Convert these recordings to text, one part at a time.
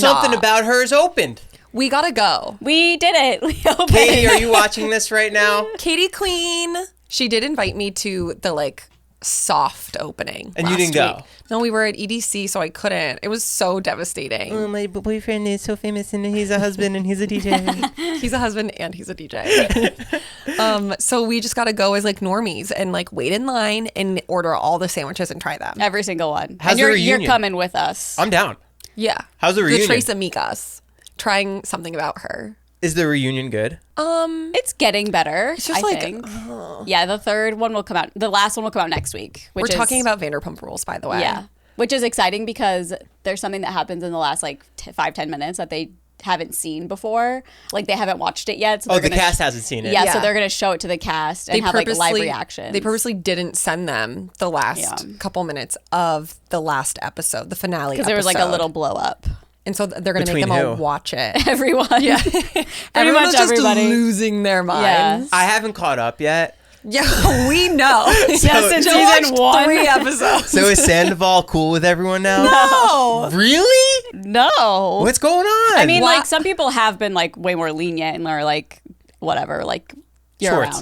Something about her is opened. We gotta go. We did it. We opened. Katie, are you watching this right now? Katie Queen. She did invite me to the like soft opening. And you didn't go? No, we were at EDC, so I couldn't. It was so devastating. Oh, my boyfriend is so famous and he's a husband and he's a DJ. He's a husband and he's a DJ. So we just gotta go as like normies and like wait in line and order all the sandwiches and try them. Every single one. How's and the you're reunion? coming with us. I'm down. Yeah. How's the reunion? The Tres Amigas. Trying something about her. Is the reunion good? It's getting better. It's just I think. Yeah, the third one will come out. The last one will come out next week. We're talking about Vanderpump Rules, by the way. Yeah, which is exciting because there's something that happens in the last like 5-10 minutes that they haven't seen before. Like they haven't watched it yet. So the cast hasn't seen it. Yeah, so they're going to show it to the cast and have like live reactions. They purposely didn't send them the last couple minutes of the last episode, the finale because there was like a little blow up. And so they're going to make them all watch it. Everyone. Yeah. Everyone's just losing their minds. I haven't caught up yet. Yeah, we know. Yes, in season 1. 3 episodes. So is Sandoval cool with everyone now? No. Really? No. What's going on? I mean, like, some people have been, like, way more lenient and are, like, whatever, like, you're Schwartz.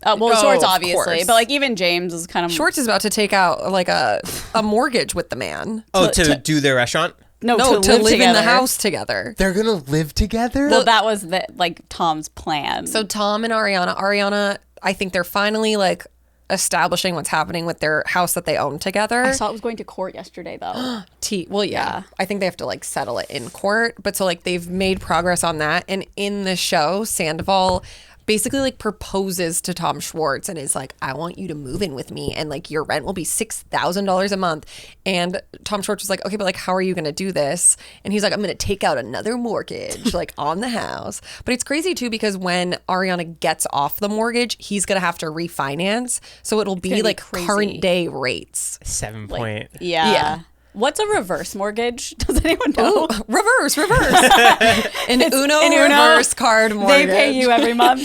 around. Schwartz, obviously. But, like, even James is kind of... Schwartz is about to take out, like, a mortgage with the man. Oh, to do their restaurant? No, to live together. in the house together. They're going to live together? Well, that was, like, Tom's plan. So Tom and Ariana, I think they're finally, like, establishing what's happening with their house that they own together. I saw it was going to court yesterday, though. Well, yeah. I think they have to, like, settle it in court. But so, like, they've made progress on that. And in the show, Sandoval basically like proposes to Tom Schwartz and is like, I want you to move in with me and like your rent will be $6,000 a month. And Tom Schwartz was like, okay, but like, how are you going to do this? And he's like, I'm going to take out another mortgage like on the house. But it's crazy too, because when Ariana gets off the mortgage, he's going to have to refinance. So it'll be like current day rates. 7 Like, point. Yeah. What's a reverse mortgage? Does anyone know? Ooh, reverse. An Uno reverse card mortgage. They pay you every month.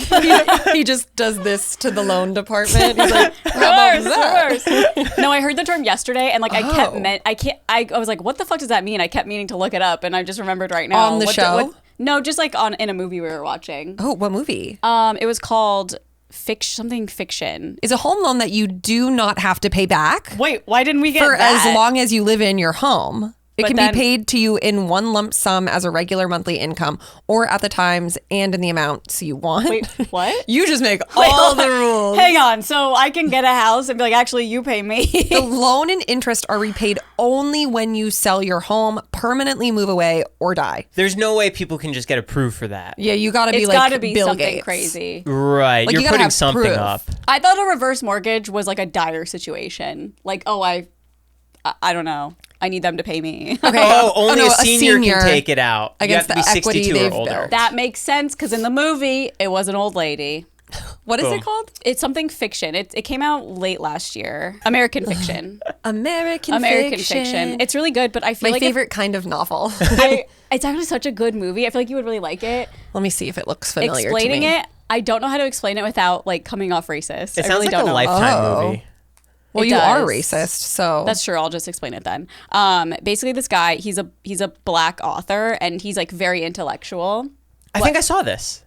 He just does this to the loan department. He's like, reverse. No, I heard the term yesterday, and like I was like, what the fuck does that mean? I kept meaning to look it up, and I just remembered right now. On the show? No, just like in a movie we were watching. Oh, what movie? It was called Fiction. Is a home loan that you do not have to pay back. Wait, why didn't we get for that? as long as you live in your home? It can be paid to you in one lump sum as a regular monthly income or at the times and in the amounts you want. Wait, what? You just make all the rules. Hang on. So I can get a house and be like, actually, you pay me. The loan and interest are repaid only when you sell your home, permanently move away, or die. There's no way people can just get approved for that. Yeah, you got to be it's like gotta be Bill something Gates. crazy. Right. Like, You're you gotta putting have something proof. up. I thought a reverse mortgage was like a dire situation. Like, oh, I don't know. I need them to pay me. Okay. Only a senior can take it out. Against you have to be the equity 62 or they've older. built. That makes sense because in the movie, it was an old lady. What is Boom. it called? It's something fiction. It came out late last year. American Fiction. American Fiction. It's really good, but I feel my like favorite kind of novel. it's actually such a good movie. I feel like you would really like it. Let me see if it looks familiar Explaining to me. it, I don't know how to explain it without like coming off racist. It I sounds really like don't a know. Lifetime movie. Well, It you are does. racist, so That's true. I'll just explain it then. Basically, this guy, he's a black author, and he's like very intellectual, I think I saw this.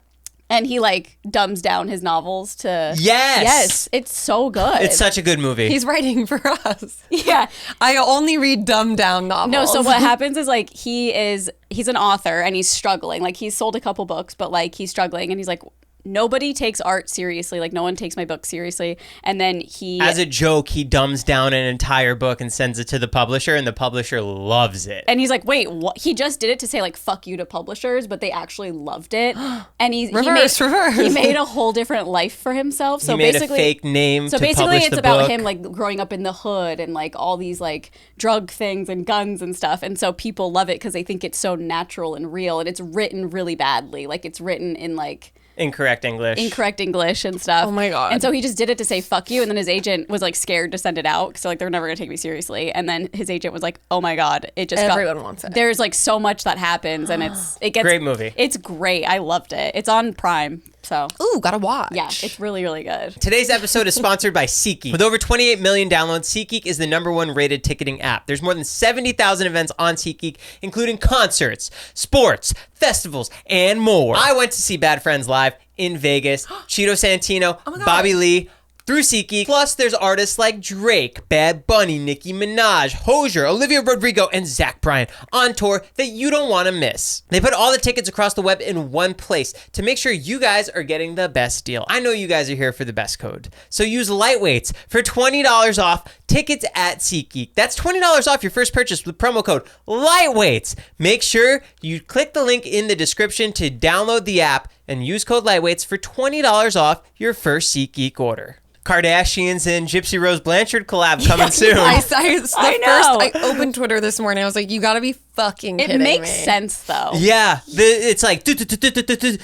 and he like dumbs down his novels to Yes. it's so good. It's such a good movie. he's writing for us. yeah. I only read dumbed down novels. No, so what happens is like he's an author and he's struggling. Like he's sold a couple books, but like he's struggling, and he's like, nobody takes art seriously. Like no one takes my book seriously. And then As a joke, he dumbs down an entire book and sends it to the publisher, and the publisher loves it. and he's like, wait, what? He just did it to say like fuck you to publishers, but they actually loved it. And he Reverse. made a whole different life for himself. So he made basically, a fake name so to basically publish it's the about book. him like growing up in the hood and like all these like drug things and guns and stuff. And so people love it because they think it's so natural and real, and it's written really badly. Like it's written in like Incorrect English and stuff. Oh my God. And so he just did it to say fuck you, and then his agent was like scared to send it out, so like they're never gonna take me seriously. And then his agent was like, oh my God, it just Everyone wants it. There's like so much that happens, and it gets Great movie. It's great. I loved it. It's on Prime. So, Ooh, gotta watch. yeah, it's really, really good. Today's episode is sponsored by SeatGeek. With over 28 million downloads, SeatGeek is the #1 rated ticketing app. There's more than 70,000 events on SeatGeek, including concerts, sports, festivals, and more. I went to see Bad Friends live in Vegas. Cheeto Santino, Bobby Lee, through SeatGeek. Plus, there's artists like Drake, Bad Bunny, Nicki Minaj, Hozier, Olivia Rodrigo, and Zach Bryan on tour that you don't want to miss. They put all the tickets across the web in one place to make sure you guys are getting the best deal. I know you guys are here for the best code. So use Lightweights for $20 off tickets at SeatGeek. That's $20 off your first purchase with promo code Lightweights. Make sure you click the link in the description to download the app and use code Lightweights for $20 off your first SeatGeek order. Kardashians and Gypsy Rose Blanchard collab coming soon. I opened Twitter this morning. I was like, you gotta be fucking kidding me. It makes sense, though. Yeah, it's like Gypsy.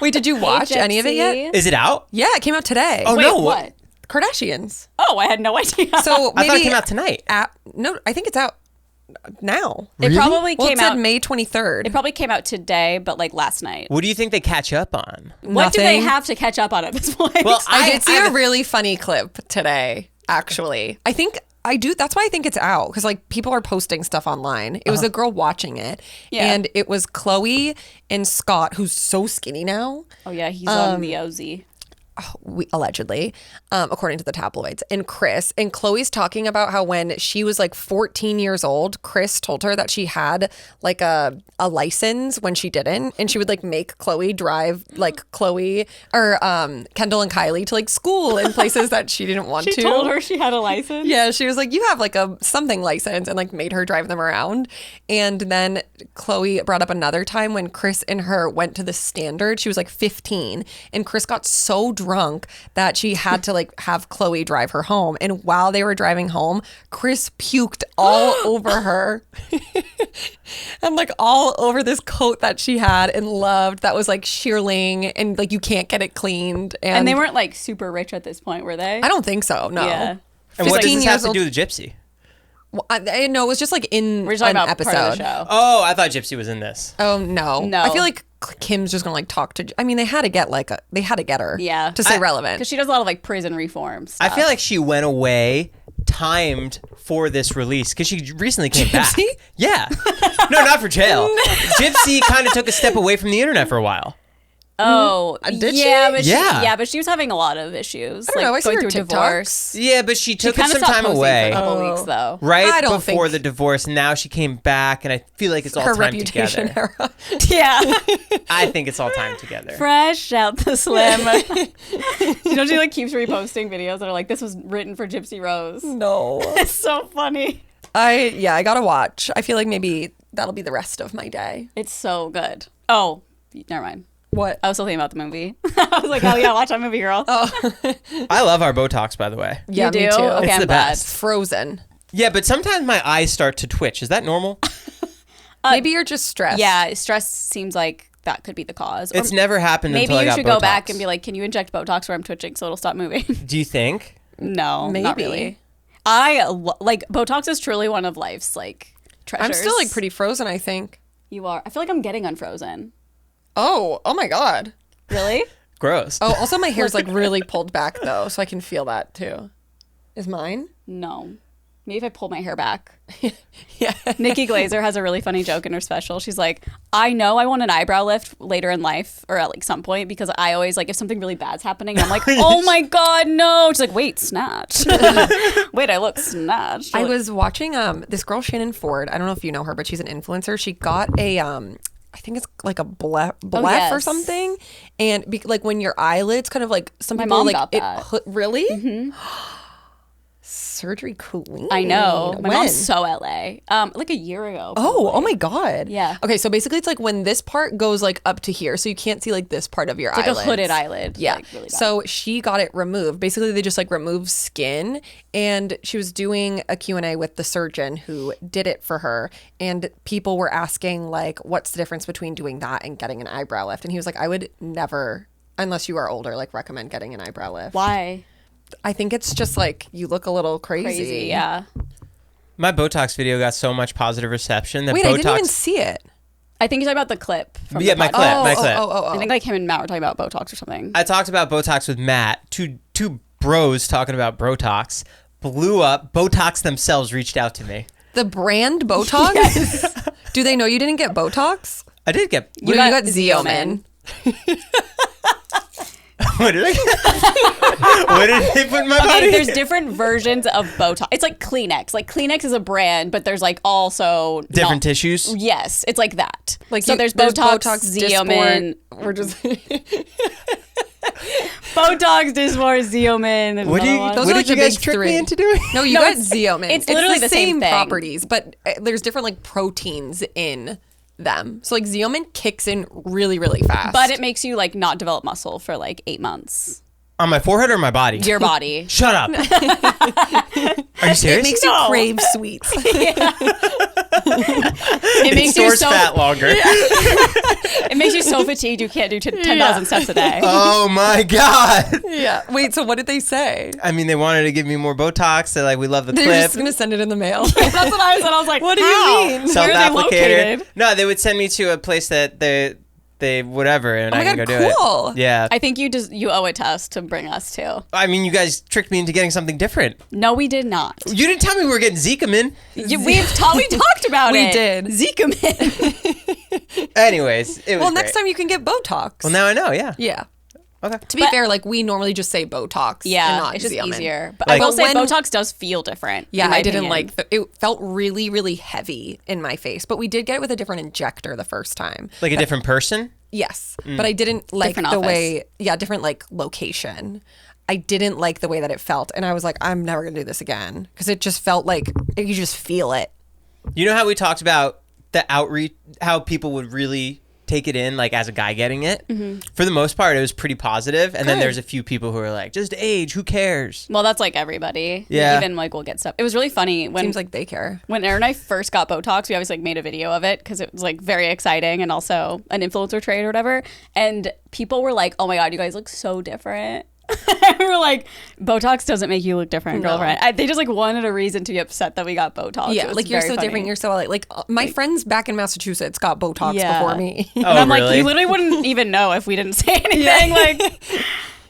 Wait, did you watch any of it yet? Is it out? Yeah, it came out today. Oh Wait, no, what? Kardashians. Oh, I had no idea. So I maybe thought it came out tonight. No, I think it's out now. It probably Well, came it said out. May 23rd. It probably came out today, but like last night. What do you think they catch up on? What do they Nothing. have to catch up on at this point? Well, I did see a really funny clip today, actually. That's why I think it's out, because like people are posting stuff online. It was a girl watching it, and it was Chloe and Scott, who's so skinny now. oh yeah, he's on the OZ. Allegedly, according to the tabloids, and Chris. And Chloe's talking about how when she was like 14 years old, Chris told her that she had like a license when she didn't, and she would like make Chloe drive like Chloe or Kendall and Kylie to like school in places that she didn't want to. She told her she had a license. Yeah, she was like, you have like a something license, and like made her drive them around. And then Chloe brought up another time when Chris and her went to the Standard. She was like 15, and Chris got so drunk that she had to like have Chloe drive her home. And while they were driving home, Chris puked all over her and like all over this coat that she had and loved that was like shearling, and like you can't get it cleaned. And they weren't like super rich at this point, were they? I don't think so. No. Yeah. And what does 15 this have years to old. do with Gypsy? Well, I know it was just like in We're just talking an about episode. part of the show. Oh, I thought Gypsy was in this. Oh no. No. I feel like Kim's just gonna like talk to. I mean, they had to get her. Yeah. To stay relevant. Because she does a lot of like prison reform stuff. I feel like she went away timed for this release because she recently came back. Gypsy? Yeah. No, not for jail. Gypsy kind of took a step away from the internet for a while. Oh, Did yeah, she? but Yeah. but she was having a lot of issues, I don't know, I like see going her through a divorce. Yeah, but she She took kind of some stopped time posting away. for a couple weeks though. Right I don't before think- the divorce, and now she came back, and I feel like it's all her time reputation together. era. Yeah, I think it's all time together. fresh out the slim. You know, she like keeps reposting videos that are like, "This was written for Gypsy Rose." No. It's so funny. I gotta watch. I feel like maybe that'll be the rest of my day. It's so good. Oh, never mind. What? I was still thinking about the movie. I was like, "Oh yeah, watch that movie, girl." I love our Botox, by the way. Yeah, you do? me too. Okay, It's I'm the glad. best. Frozen. Yeah, but sometimes my eyes start to twitch. Is that normal? Maybe you're just stressed. Yeah, stress seems like that could be the cause. Or It's never happened maybe until I you got should Botox. go back and be like, "Can you inject Botox where I'm twitching so it'll stop moving?" Do you think? No, not Maybe. really. Like Botox is truly one of life's like treasures. I'm still like pretty frozen, I think. You are. I feel like I'm getting unfrozen. Oh my God. Really? Gross. Oh, also my hair's like really pulled back though, so I can feel that too. Is mine? No. Maybe if I pull my hair back. Yeah. Nikki Glazer has a really funny joke in her special. She's like, I know I want an eyebrow lift later in life or at like some point because I always like if something really bad's happening, I'm like, oh my God, no. She's like, wait, snatched. Wait, I look snatched. I was watching this girl Shannon Ford. I don't know if you know her, but she's an influencer. She got a I think it's like a blep or yes. something, and like when your eyelids kind of like some My people mom like got it that. really. Surgery queen. I know. My When? mom's so LA. Like a year ago. Oh my God. Yeah. Okay, so basically it's like when this part goes like up to here, so you can't see like this part of your It's like eyelids. a hooded eyelid. Yeah. Like, really bad. So she got it removed. Basically, they just like remove skin, and she was doing a Q&A with the surgeon who did it for her, and people were asking like, what's the difference between doing that and getting an eyebrow lift? And he was like, I would never, unless you are older, like recommend getting an eyebrow lift. Why? I think it's just like you look a little crazy. Crazy, yeah. My Botox video got so much positive reception that Wait, Botox. I didn't even see it. I think you're talking about the clip. From Yeah, the my podcast. clip. My clip. I think like him and Matt were talking about Botox or something. I talked about Botox with Matt. Two bros talking about Botox. Blew up. Botox themselves reached out to me. The brand Botox? Do they know you didn't get Botox? I did get. You got Xeomin. What did I? What did they put in my body? There's different versions of Botox. It's like Kleenex. Like Kleenex is a brand, but there's like also different tissues. Yes, it's like that. Like so there's Botox, Dysport. Xeomin. We're just Botox, Dysport, Xeomin. There's What, another one. Those what are like did you the guys big trick three. me into doing? No, you No, got it's- Xeomin. it's literally the same thing. properties, but there's different like proteins in them. So like Xeomin kicks in really, really fast. But it makes you like not develop muscle for like 8 months. On my forehead or my body? Your body. Shut up. Are you serious? It makes you crave sweets. It makes you stores so fat longer. it makes you so fatigued you can't do 10,000 steps a day. Oh my god. Yeah. Wait, so what did they say? I mean, they wanted to give me more Botox. They're like, we love the They're clip. just going to send it in the mail. That's what I was. And I was like, What do you how? mean? Where are they Self-applicator. located? No, they would send me to a place that they whatever, and Oh I my can God, go do cool. it. Yeah. I think you owe it to us to bring us to. I mean, you guys tricked me into getting something different. No, we did not. You didn't tell me we were getting Zikamin. We talked about We it. did. Zikamin. Anyways, it was Well, next great. time you can get Botox. Well, now I know. Yeah. Yeah. Okay. To be fair, like we normally just say Botox. and Yeah, not it's just Xeomin. easier. But Like- I will say When- Botox does feel different. Yeah, in my I didn't opinion. like it felt really, really heavy in my face. But we did get it with a different injector the first time. Like a different person. Yes. But I didn't like Different the office. way different like location. I didn't like the way that it felt. And I was like, I'm never gonna do this again. Because it just felt like you just feel it. You know how we talked about the outreach, how people would really take it in, like as a guy getting it? Mm-hmm. For the most part, it was pretty positive. And then Good. there's a few people who are like, just age, who cares? Well, that's like everybody. Yeah. Even like we'll get stuff. It was really funny when Seems like they care. when Erin and I first got Botox, we obviously like made a video of it because it was like very exciting and also an influencer trade or whatever. And people were like, "Oh my god, you guys look so different." We were like, "Botox doesn't make you look different, No. girlfriend." They just like wanted a reason to be upset that we got Botox. It Yeah, was like you're very so funny. different. You're so like my friends back in Massachusetts got Botox Yeah. before me. Oh, And I'm like, really? you literally wouldn't even know if we didn't say anything. Like,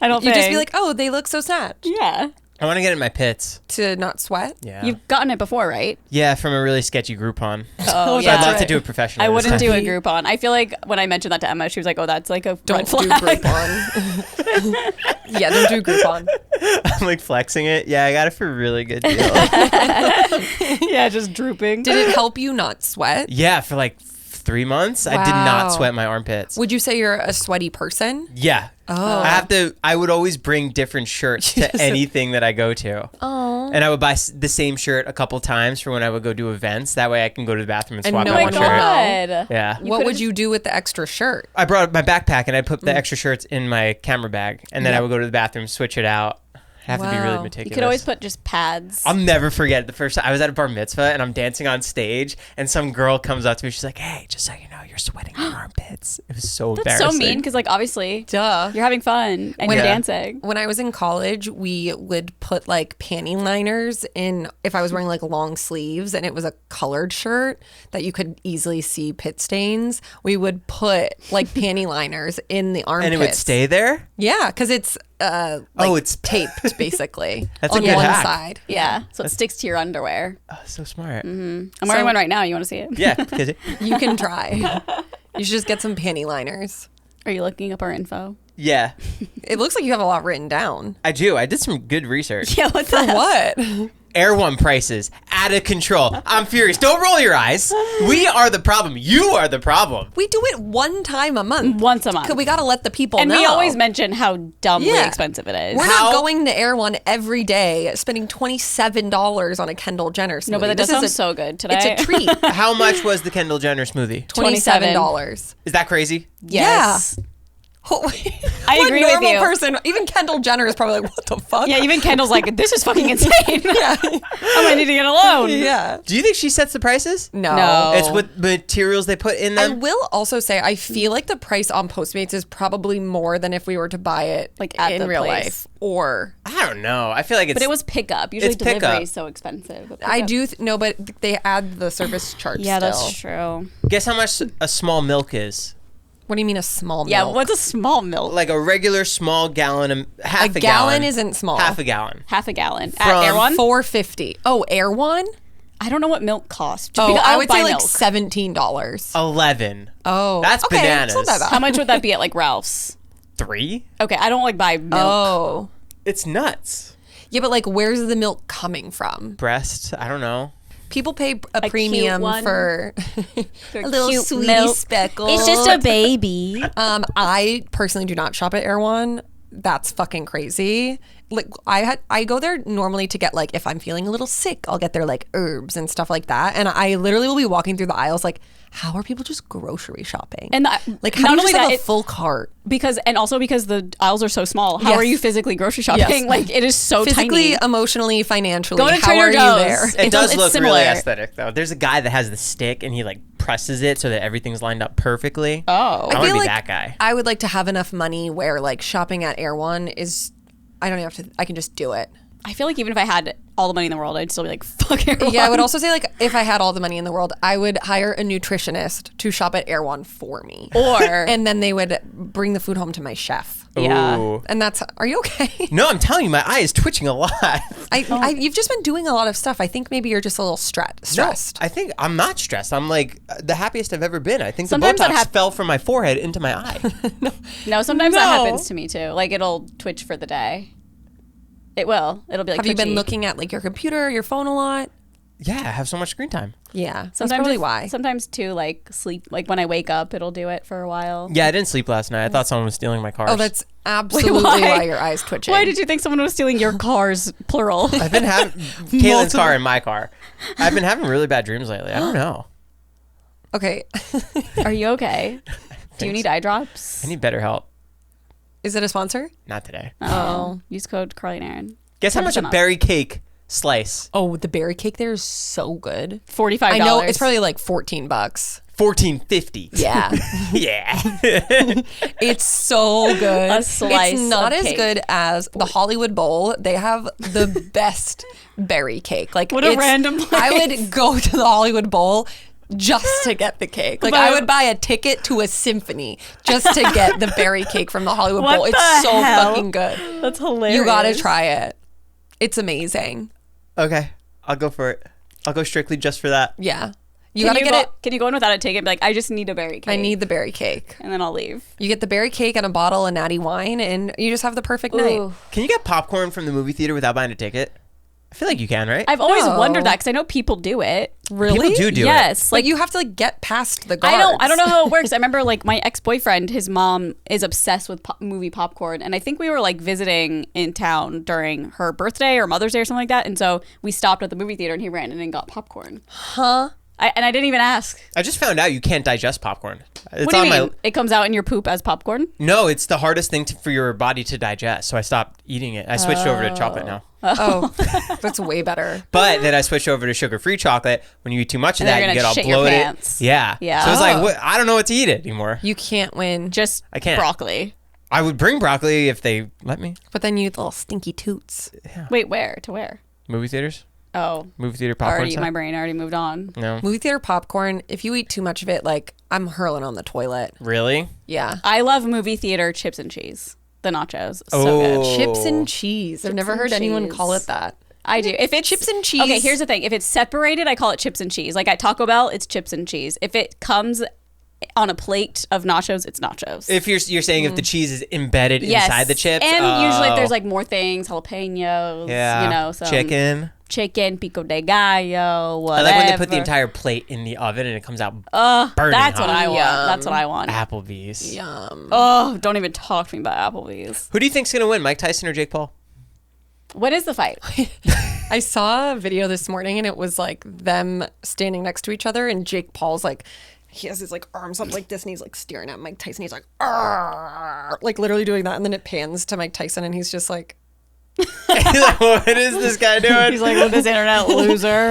I don't You think. just be like, oh, they look so snatched. yeah. I want to get it in my pits. To not sweat. Yeah. You've gotten it before, right? Yeah, from a really sketchy Groupon. Oh, So yeah. I'd love to do it professionally. I this wouldn't time. do a Groupon. I feel like when I mentioned that to Emma, she was like, "Oh, that's like a Don't red do flag." Groupon. Yeah, don't do Groupon. I'm like flexing it. Yeah, I got it for a really good deal. Yeah, just drooping. Did it help you not sweat? Yeah, for like 3 months, I did not Wow. sweat my armpits. Would you say you're a sweaty person? Yeah. Oh. I would always bring different shirts to anything that I go to. Oh. And I would buy the same shirt a couple times for when I would go do events. That way I can go to the bathroom and And swap no out Oh one my one will shirt. know. god. Yeah. What could've would you do with the extra shirt? I brought my backpack and I put the extra shirts in my camera bag. And then I Yep. would go to the bathroom, switch it out. I have to be really Wow. meticulous. You could always put just pads. I'll never forget the first time I was at a bar mitzvah and I'm dancing on stage and some girl comes up to me. She's like, "Hey, just so you know, you're sweating your armpits." It was so That's embarrassing. so mean because, like, obviously, Duh. you're having fun and When- you're Yeah. dancing. When I was in college, we would put like panty liners in if I was wearing like long sleeves and it was a colored shirt that you could easily see pit stains. We would put like panty liners in the armpits. And it would stay there? Yeah, because it's like it's- taped basically That's a on good one hack. side. Yeah, so it sticks to your underwear. Oh, so smart. I'm wearing one right now. You want to see it? Yeah. 'Cause You can try. You should just get some panty liners. Are you looking up our info? yeah, It looks like you have a lot written down. I do. I did some good research. Yeah, what's For that? what? Erewhon prices out of control. I'm furious. Don't roll your eyes. We are the problem. You are the problem. We do it one time a month. Once a month. 'Cause we got to let the people And know. we always mention how dumbly Yeah. expensive it is. We're How- not going to Erewhon every day, spending $27 on a Kendall Jenner smoothie. No, but that does This sound is so good today. It's a treat. How much was the Kendall Jenner smoothie? $27. Is that crazy? Yes. I agree with normal you. person, even Kendall Jenner is probably like, what the fuck? Yeah, even Kendall's like, this is fucking insane. Yeah. I might need to get a loan. Yeah. Do you think she sets the prices? No. It's what materials they put in I them. will also say, I feel like the price on Postmates is probably more than if we were to buy it Like, at in the real place. life. Or I don't know. I feel like it's. But it was pickup. Usually It's delivery pickup. is so expensive. But I pickup- do no, but they add the service charge. Yeah, still. that's true. Guess how much a small milk is? What do you mean a small Yeah, milk? what's a small milk? Like a regular small gallon, half a, a gallon isn't small. Half a gallon. Half a gallon. From At Erewhon? $4.50. Oh, Erewhon? I don't know what milk costs. Just Oh, because I don't would buy say like milk. $17. 11. Oh, That's okay, bananas. It's not that bad. How much would that be at like Ralph's? 3? Okay, I don't like buy milk. Oh, It's nuts. yeah, but like, where's the milk coming from? Breast. I don't know. People pay a cute premium one. for a little cute sweetie milk. speckle. It's just a baby. I personally do not shop at Erewhon. That's fucking crazy. Like I go there normally to get like if I'm feeling a little sick, I'll get their like herbs and stuff like that. And I literally will be walking through the aisles like, how are people just grocery shopping? And like how not do you only just have that, a full cart? because the aisles are so small. How Yes. are you physically grocery shopping? Yes. Like it is so Physically, tiny. emotionally, financially. Go to how Trader are Joe's. you there? It does it's look similar. really aesthetic, though. There's a guy that has the stick and he like presses it so that everything's lined up perfectly. Oh. I want to feel be like that guy. I would like to have enough money where like shopping at Erewhon is, I don't even have to. I can just do it. I feel like even if I had all the money in the world, I'd still be like, fuck Erewhon. Yeah, I would also say like if I had all the money in the world, I would hire a nutritionist to shop at Erewhon for me, Or and then they would bring the food home to my chef. yeah. Ooh. And that's. Are you okay? No, I'm telling you, my eye is twitching a lot. You've just been doing a lot of stuff. I think maybe you're just a little stressed. No, I think I'm not stressed. I'm like the happiest I've ever been. I think Sometimes the that Botox fell from my forehead into my eye. No, sometimes that No. happens to me too. Like it'll twitch for the day. It will. It'll be like. Have you been twitchy. looking at like your computer, your phone a lot? Yeah, I have so much screen time. Yeah, that's Sometimes probably if- why. Sometimes too, like sleep. Like when I wake up, it'll do it for a while. Yeah, I didn't sleep last night. I thought someone was stealing my cars. Oh, that's absolutely why? why your eyes twitching. Why did you think someone was stealing your cars, plural? I've been having Caitlin's car and my car. I've been having really bad dreams lately. I don't know. Okay, Are you okay? Do you need eye drops? I need better help. is it a sponsor? Not today. Oh, use code CARLY and Erin. Guess how much a 10% off. berry cake slice? Oh, the berry cake there is so good. $45. I know it's probably like $14. $14.50. Yeah. Yeah. It's so good. A slice It's not of as cake. good as the Hollywood Bowl. They have the best berry cake. Like What a random I place. would go to the Hollywood Bowl just to get the cake. Like But- I would buy a ticket to a symphony just to get the berry cake from the Hollywood What Bowl. the It's so hell? fucking good. That's hilarious. You gotta try it. It's amazing. Okay, I'll go for it. I'll go strictly just for that. Yeah. You Can gotta you get it. Can you go in without a ticket and be like, I just need a berry cake? I need the berry cake. And then I'll leave. You get the berry cake and a bottle of natty wine, and you just have the perfect night. Ooh. Can you get popcorn from the movie theater without buying a ticket? I feel like you can, right? I've always No. wondered that because I know people do it. Really? People do it. Yes. Like Like you have to like get past the guards. I don't know how it works. I remember like my ex-boyfriend, his mom is obsessed with movie popcorn. And I think we were like visiting in town during her birthday or Mother's Day or something like that. And so we stopped at the movie theater and he ran in and got popcorn. Huh? And I didn't even ask. I just found out you can't digest popcorn. It's What do you on mean? my. It comes out in your poop as popcorn? No, it's the hardest thing for your body to digest. So I stopped eating it. I switched over to chocolate now. Oh, that's way better. But then I switched over to sugar-free chocolate. When you eat too much of And that, they're you gonna get all shit your bloated. pants. Yeah. Yeah. So it's like, Oh. what, I don't know what to eat anymore. You can't win. Just I can't. broccoli. I would bring broccoli if they let me. But then you eat little stinky toots. Wait, where? To where? Movie theaters? Oh, Movie theater popcorn already. stuff? My brain already moved on. No. Movie theater popcorn, if you eat too much of it, like I'm hurling on the toilet. Really? Yeah. I love movie theater chips and cheese. The nachos. So Oh. good. Chips and cheese. I've never and heard anyone cheese. call it that. I do. If it's Chips and cheese. Okay, here's the thing. If it's separated, I call it chips and cheese. Like at Taco Bell, it's chips and cheese. If it comes on a plate of nachos, it's nachos. If you're saying if the cheese is embedded Yes. inside the chips. And usually if oh. there's like more things, jalapenos, yeah. you know, some chicken, pico de gallo, I whatever. like when they put the entire plate in the oven and it comes out burning That's hot. what I want. Yum. That's what I want. Applebee's. Yum. Oh, don't even talk to me about Applebee's. Who do you think's gonna win, Mike Tyson or Jake Paul? What is the fight? I saw a video this morning and it was like them standing next to each other and Jake Paul's like he has his like arms up like this and he's like staring at Mike Tyson. He's like, "Arr!" Like literally doing that. And then it pans to Mike Tyson and he's just like, Like, what is this guy doing? He's like, with this internet loser.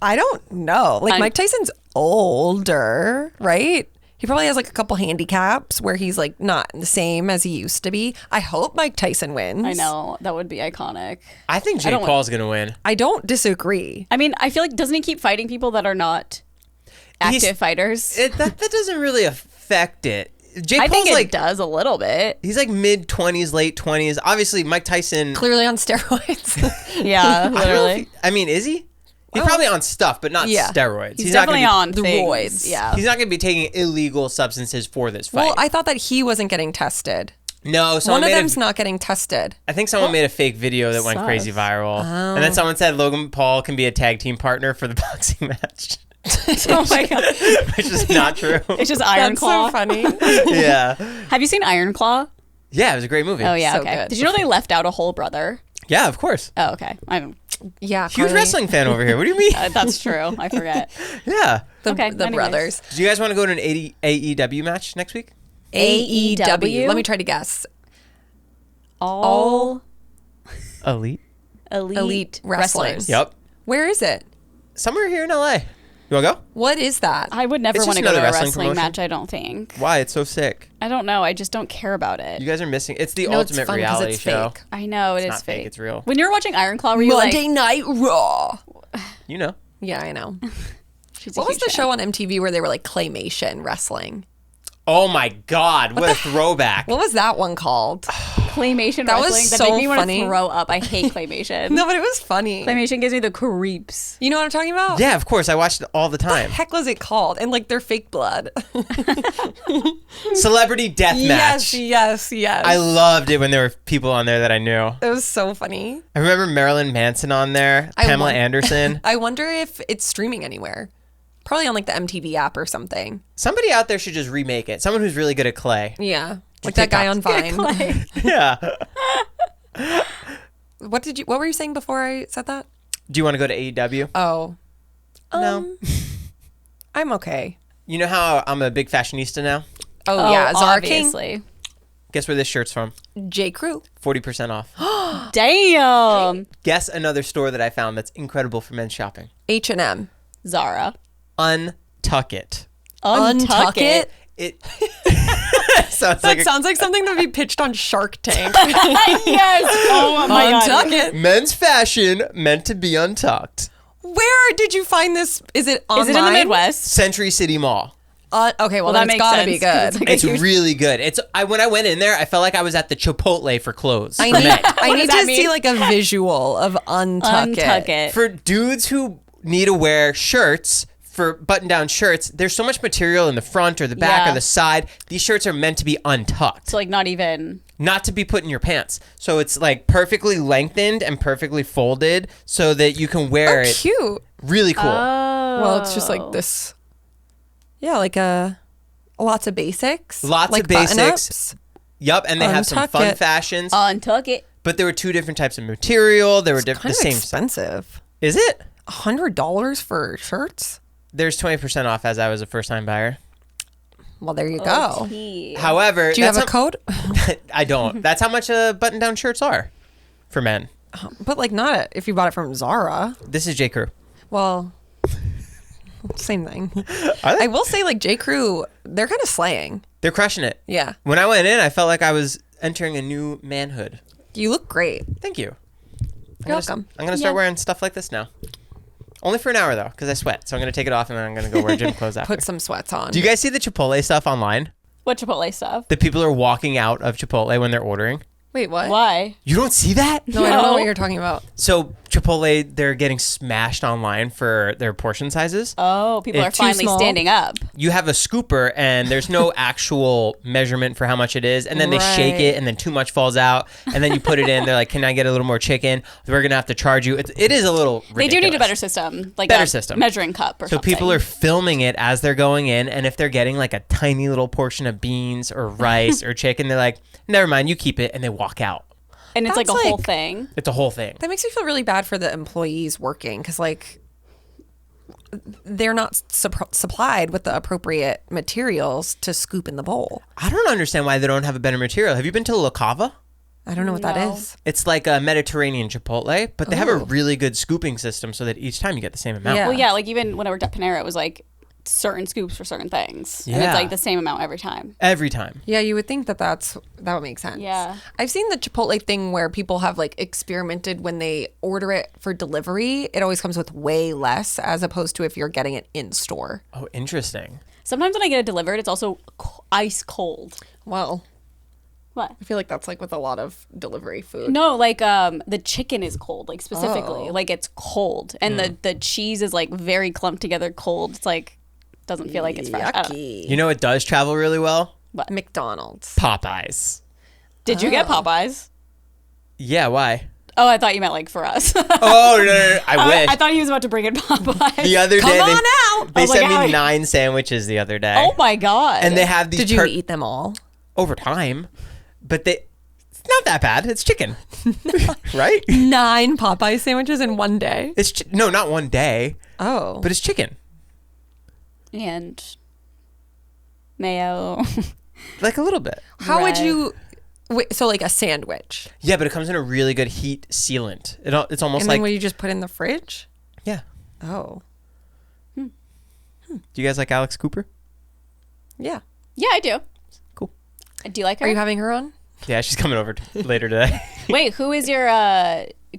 I don't know. Like Mike Tyson's older, right? He probably has like a couple handicaps where he's like not the same as he used to be. I hope Mike Tyson wins. I know. That would be iconic. I think Jake Paul's going to win. I don't disagree. I mean, I feel like, doesn't he keep fighting people that are not active fighters? That doesn't really affect it. Jake I Paul's think it like, does a little bit. he's like mid-20s, late 20s. Obviously, Mike Tyson... Clearly on steroids. Yeah, literally. I mean, is he? He's probably on stuff, but not steroids. He's definitely on the things. roids. Yeah. He's not going to be taking illegal substances for this fight. Well, I thought that he wasn't getting tested. No, One of them's not getting tested. I think someone made a fake video that went crazy viral. And then someone said Logan Paul can be a tag team partner for the boxing match. Oh my God. Which is not true. It's just Iron That's Claw. so funny. Yeah. Have you seen Iron Claw? Yeah, it was a great movie. Oh, yeah. So Okay. good. Did you know they left out a whole brother? Yeah, of course. Oh, okay. I don't. Yeah, Huge Carly. wrestling fan over here. What do you mean? That's true. I forget. Yeah. The, Okay, the anyways. brothers. Do you guys want to go to an AEW match next week? AEW. Let me try to guess. All Elite. elite wrestling. wrestlers. Yep. Where is it? Somewhere here in LA. You want to go? What is that? I would never It's want to just go to a another wrestling wrestling promotion. match, I don't think. Why? It's so sick. I don't know. I just don't care about it. You guys are missing. It's the No, it's ultimate fun 'cause reality it's show. fake. I know it is not fake, it's real. When you were watching Iron Claw, were you Monday like, Night Raw. You know. Yeah, I know. she's a What was huge the fan. show on MTV where they were like claymation wrestling? Oh my God! What a throwback! What was that one called? Claymation That was wrestling? so that made me want funny. to throw up. I hate claymation. No, but it was funny. Claymation gives me the creeps. You know what I'm talking about? Yeah, of course. I watched it all the What time. the heck was it called? And like their fake blood. Celebrity Deathmatch. Yes. I loved it when there were people on there that I knew. It was so funny. I remember Marilyn Manson on there, Pamela Anderson. I wonder if it's streaming anywhere. Probably on like the MTV app or something. Somebody out there should just remake it. Someone who's really good at clay. Yeah. Like that guy on Vine. Yeah. What were you saying before I said that? Do you want to go to AEW? Oh. No. I'm okay. You know how I'm a big fashionista now? Oh, yeah. Zara King. obviously. Guess where this shirt's from? J. Crew. 40% off. Damn. Guess another store that I found that's incredible for men's shopping. H&M. Zara. Untuck It. Untuck it. It sounds That like sounds like something that would be pitched on Shark Tank. Yes. Oh my God. Untuck it. men's fashion meant to be untucked. Where did you find this? Is it online? Is it in the Midwest? Century City Mall. Okay, well, that then it's makes gotta sense, be 'cause good. it's like a It's huge- really good. When I went in there, I felt like I was at the Chipotle for clothes. I for need, men. I need that to see mean? like a visual of Untuck Untuck It. it. For dudes who need to wear shirts, for button-down shirts, there's so much material in the front or the back Yeah. or the side. These shirts are meant to be untucked, So like not even. not to be put in your pants. So it's like perfectly lengthened and perfectly folded so that you can wear it. Cute. Really cool. Well, it's just like this. Yeah, like lots of basics. Lots like of basics. button-ups. Yup, and they have some Untuck fun it. fashions. Untuck it. But there were two different types of material. There were the Kind of same. expensive. Is it? $100 for shirts? There's 20% off as I was a first-time buyer. Well, there you go. However, Do you have a that's code? I don't. That's how much button-down shirts are for men. But like not if you bought it from Zara. This is J. Crew. Well, same thing. Are they? I will say like J. Crew, they're kind of slaying. They're crushing it. Yeah. When I went in, I felt like I was entering a new manhood. You look great. Thank you. You're welcome. I'm gonna start wearing stuff like this now. Only for an hour though, because I sweat. So I'm gonna take it off and then I'm gonna go wear gym clothes after. Put some sweats on. Do you guys see the Chipotle stuff online? What Chipotle stuff? The people are walking out of Chipotle when they're ordering. Wait, what? Why? You don't see that? No, I don't know No. what you're talking about. So Chipotle, they're getting smashed online for their portion sizes. Oh, people are It's too finally small. standing up. You have a scooper and there's no actual measurement for how much it is, and then they shake Right. it and then too much falls out, and then you put it in. They're like, "Can I get a little more chicken? We're gonna have to charge you." It is a little ridiculous. They do need a better system, like Better a system. measuring cup or So something. people are filming it as they're going in, and if they're getting like a tiny little portion of beans or rice or chicken, they're like, "Never mind, you keep it," and they walk out. and it's like a That's whole like- thing. It's a whole thing. That makes me feel really bad for the employees working because, like, they're not supplied with the appropriate materials to scoop in the bowl. I don't understand why they don't have a better material. Have you been to La Cava? I don't know what that is. It's like a Mediterranean Chipotle, but they have a really good scooping system so that each time you get the same amount. Yeah. Well, yeah, like even when I worked at Panera, it was like certain scoops for certain things. And Yeah. it's like the same amount every time. Every time. Yeah, you would think that would make sense. Yeah. I've seen the Chipotle thing where people have like experimented when they order it for delivery. It always comes with way less as opposed to if you're getting it in store. Oh, interesting. Sometimes when I get it delivered, it's also ice cold. Well, What? I feel like that's like with a lot of delivery food. No, like the chicken is cold, like specifically. Oh. Like it's cold. And the cheese is like very clumped together cold. It's like doesn't feel like it's fresh. I don't know. Yucky. You know it does travel really well? McDonald's. Popeyes. Did you get Popeyes? Yeah, why? Oh, I thought you meant like for us. Oh, no. I wish. I thought he was about to bring in Popeyes. The other Come day, on out! they I was sent like, me 9 sandwiches the other day. Oh my god. And they have these Did you eat them all? over time, but it's not that bad. It's chicken, right? 9 Popeye sandwiches in one day. It's no, not one day, Oh. but it's chicken. and mayo. Like a little bit. How would Right. you... Wait, so like a sandwich. Yeah, but it comes in a really good heat sealant. It's almost And like then what you just put in the fridge? yeah. Oh. Do you guys like Alex Cooper? Yeah. Yeah, I do. Cool. Do you like her? Are you having her on? Yeah, she's coming over later today. Wait, who is your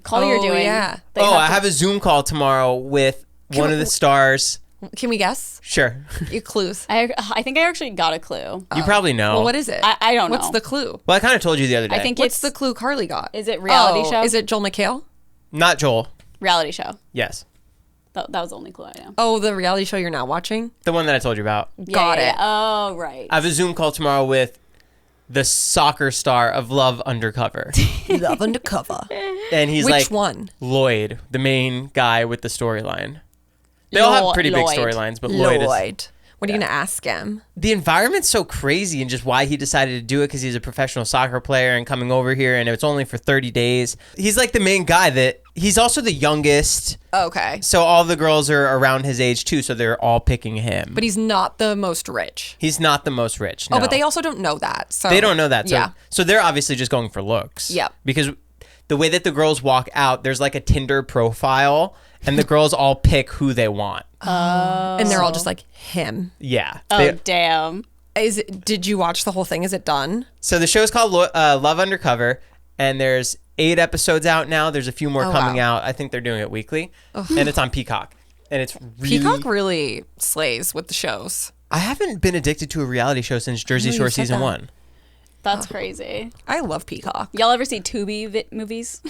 call you're doing? yeah. that you Oh, I to- have a Zoom call tomorrow with one of the stars. Can we guess? Sure. Your clues. I think I actually got a clue. You probably know. Well, what is it? I don't know. What's the clue? Well, I kind of told you the other day. I think What's it's the clue Carly got? Is it reality show? Is it Joel McHale? Not Joel. reality show? Yes. That was the only clue I know. Oh, the reality show you're now watching? The one that I told you about. Got it. Oh, right. I have a Zoom call tomorrow with the soccer star of Love Undercover. Love Undercover. And he's Which like one? Lloyd, the main guy with the storyline. They all have pretty big Lloyd. storylines, but Lloyd is... What are you going to ask him? The environment's so crazy and just why he decided to do it because he's a professional soccer player and coming over here and it's only for 30 days. He's like the main guy that... He's also the youngest, Okay. so all the girls are around his age too, so they're all picking him. But he's not the most rich. He's not the most rich, Oh, no. but they also don't know that. So They don't know that. So, yeah. so they're obviously just going for looks. Yep. Because the way that the girls walk out, there's like a Tinder profile, and the girls all pick who they want. And they're all just like him. Yeah. Oh, They- damn. Did you watch the whole thing? Is it done? so the show's called Love Undercover, and there's 8 episodes out now. There's a few more Oh, coming wow. out. I think they're doing it weekly, and it's on Peacock. And it's really... Peacock really slays with the shows. I haven't been addicted to a reality show since Jersey you Shore said season that. 1. That's crazy. I love Peacock. Y'all ever see Tubi movies?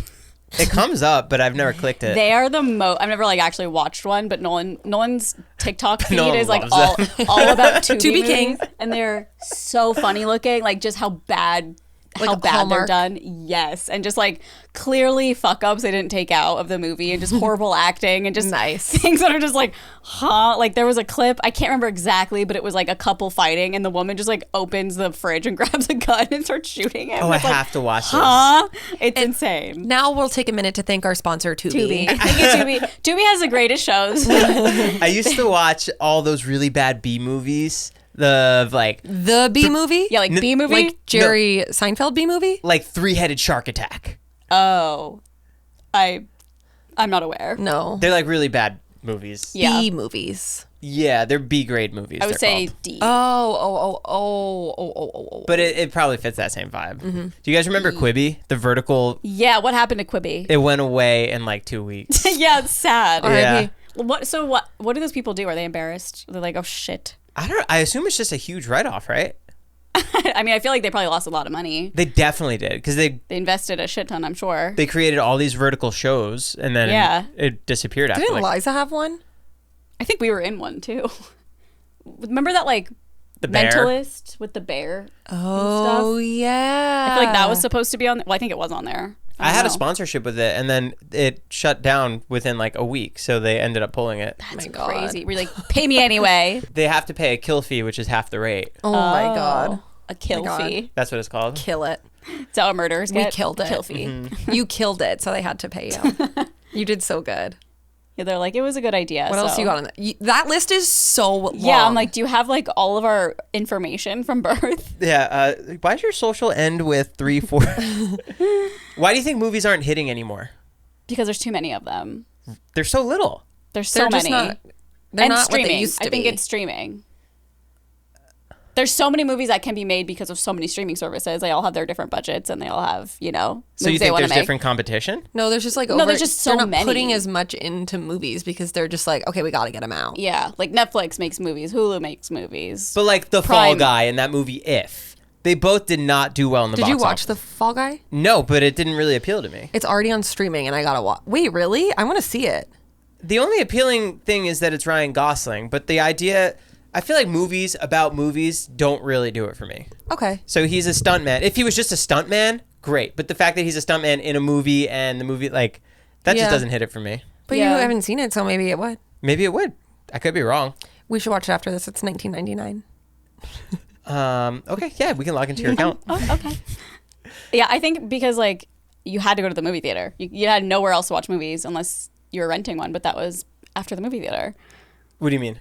It comes up, but I've never clicked it. They are the most. I've never like actually watched one, but Nolan's TikTok feed Nolan is like loves all about Tubi Tubi movies, King. and they're so funny looking. Like just how bad. Like How bad Hallmark. they're done, yes, and just like clearly fuck ups they didn't take out of the movie, and just horrible acting, and just Nice. things that are just like, huh? Like there was a clip I can't remember exactly, but it was like a couple fighting, and the woman just like opens the fridge and grabs a gun and starts shooting him. Oh, I It's like, have to watch this. huh? It's insane. Now we'll take a minute to thank our sponsor, Tubi. Tubi. Thank you, Tubi. Tubi has the greatest shows. I used to watch all those really bad B movies. The B movie? Yeah, like B movie. Like Jerry Seinfeld B movie? Like 3-headed shark attack. Oh, I'm not aware. No. They're like really bad movies. Yeah. B movies. Yeah, they're B grade movies. I would they're say called. D. Oh. But it probably fits that same vibe. Do you guys remember Quibi? The vertical, Yeah, what happened to Quibi? it went away in like 2 weeks. Yeah, it's sad. Yeah. What do those people do? Are they embarrassed? They're like, oh shit. I assume it's just a huge write-off, right? I mean, I feel like they probably lost a lot of money. They definitely did because They invested a shit ton, I'm sure. they created all these vertical shows and then Yeah. it disappeared after. Didn't like, Liza have one? I think we were in one too. Remember that like the bear. mentalist with the bear? Oh, yeah. I feel like that was supposed to be on. Well, I think it was on there. I had a don't know. sponsorship with it and then it shut down within like a week, so they ended up pulling it. That's my God. crazy. We're like, pay me anyway. They have to pay a kill fee, which is half the rate. Oh, my God. A kill God. fee. That's what it's called. Kill it. That's how murderers We get. killed it. Kill fee. Mm-hmm. You killed it, so they had to pay you. You did so good. Yeah, they're like, it was a good idea. What else you got on that? That list is so long. Yeah, I'm like, do you have like all of our information from birth? Yeah. Why does your social end with 3, 4? Why do you think movies aren't hitting anymore? Because there's too many of them. There's so little. There's so They're just many. they're And not streaming. what they used to I think be. it's streaming. There's so many movies that can be made because of so many streaming services. They all have their different budgets and they all have, So you movies they think want to there's make. different competition? No, there's just like No, there's just so they're not many. putting as much into movies because they're just like, okay, we got to get them out. Yeah, like Netflix makes movies, Hulu makes movies. But like the Fall Prime. Guy and that movie If, they both did not do well in the Did box you watch office. The Fall Guy? No, but it didn't really appeal to me. It's already on streaming and I got to watch. Wait, really? I want to see it. The only appealing thing is that it's Ryan Gosling, but the idea, I feel like movies about movies don't really do it for me. Okay. So he's a stuntman. If he was just a stuntman, great. But the fact that he's a stuntman in a movie and the movie, like, that Yeah. just doesn't hit it for me. But Yeah. you haven't seen it, so maybe it would. Maybe it would. I could be wrong. We should watch it after this. It's 1999. Okay, yeah, we can log into your account. Oh, okay. Yeah, I think because like you had to go to the movie theater. You had nowhere else to watch movies unless you were renting one, but that was after the movie theater. What do you mean?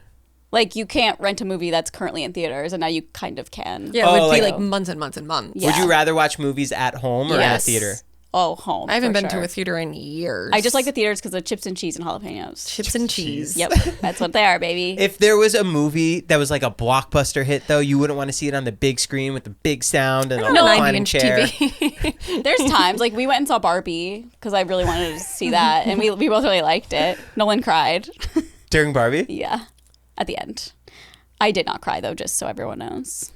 Like you can't rent a movie that's currently in theaters, and now you kind of can. Yeah, it Oh, would be like- like months and months and months. Yeah. Would you rather watch movies at home or in a Yes. theater? Oh, home. I haven't for been sure. to a theater in years. I just like the theaters because of chips and cheese and jalapenos. chips and cheese. Yep, that's what they are, baby. If there was a movie that was like a blockbuster hit, though, you wouldn't want to see it on the big screen with the big sound and a No, reclining 90-inch chair. TV. There's times like we went and saw Barbie because I really wanted to see that, and we both really liked it. Nolan cried. During Barbie? Yeah, at the end. I did not cry though, just so everyone knows.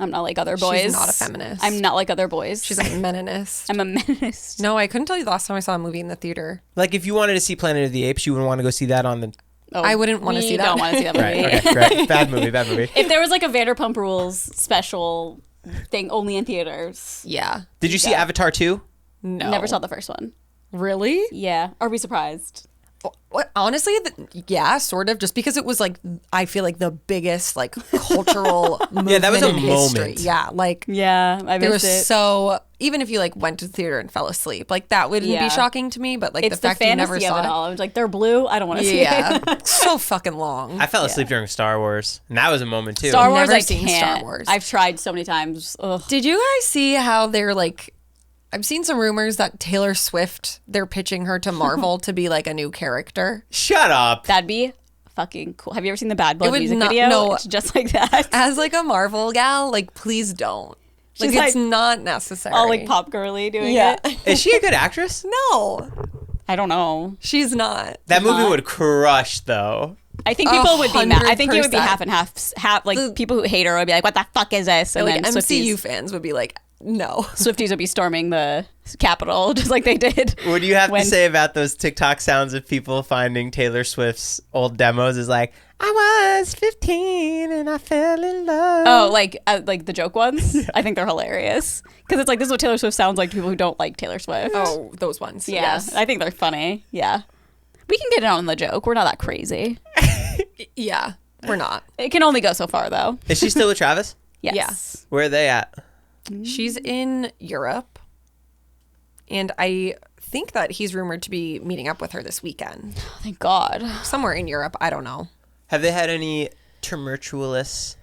I'm not like other boys. She's not a feminist. I'm not like other boys. She's a meninist. I'm a menace. No, I couldn't tell you the last time I saw a movie in the theater. Like, if you wanted to see Planet of the Apes, you wouldn't want to go see that on the... Oh, I wouldn't wanna we see that. Don't want to see that movie. Right, okay, great. Bad movie, bad movie. If there was like a Vanderpump Rules special thing only in theaters, Yeah. Did you see Avatar 2? No. never saw the first one. Really? Yeah. Are we surprised? What, honestly, yeah, sort of. Just because it was like, I feel like the biggest like cultural movement Yeah, that was a in history. moment. Yeah, like Yeah, I there was missed it. so even if you like went to the theater and fell asleep, like that wouldn't Yeah. be shocking to me. But like It's the fact the you fantasy never of saw it all. I was like, they're blue. I don't want to see Yeah, it. so fucking long. I fell asleep during Star Wars, and that was a moment, too. Star Wars, never I seen can't. Star Wars. I've tried so many times. Ugh. Did you guys see how they're like? I've seen some rumors that Taylor Swift, they're pitching her to Marvel to be like a new character. Shut up. That'd be fucking cool. Have you ever seen the Bad Blood would music not- video? no. It's just like that. As like a Marvel gal, like please don't. Like She's it's like- not necessary. All like pop girly doing Yeah. it. Is she a good actress? No, I don't know. she's not. That movie would crush, though. I think people would be mad. I think it would be 100%. half and half. Half like people who hate her would be like, "What the fuck is this?" And Like then MCU Swifties, fans would be like, no. Swifties would be storming the Capitol just like they did. What do you have When- to say about those TikTok sounds of people finding Taylor Swift's old demos is like, I was 15 and I fell in love. Oh, like the joke ones. I think they're hilarious because it's like this is what Taylor Swift sounds like to people who don't like Taylor Swift. Oh, those ones. yeah, Yes. I think they're funny. Yeah, we can get in on the joke. We're not that crazy. Yeah. We're not. It can only go so far though. Is she still with Travis? Yes. Where are they at? She's in Europe. And I think that he's rumored to be meeting up with her this weekend. Thank God. Somewhere in Europe. I don't know. Have they had any tumultuous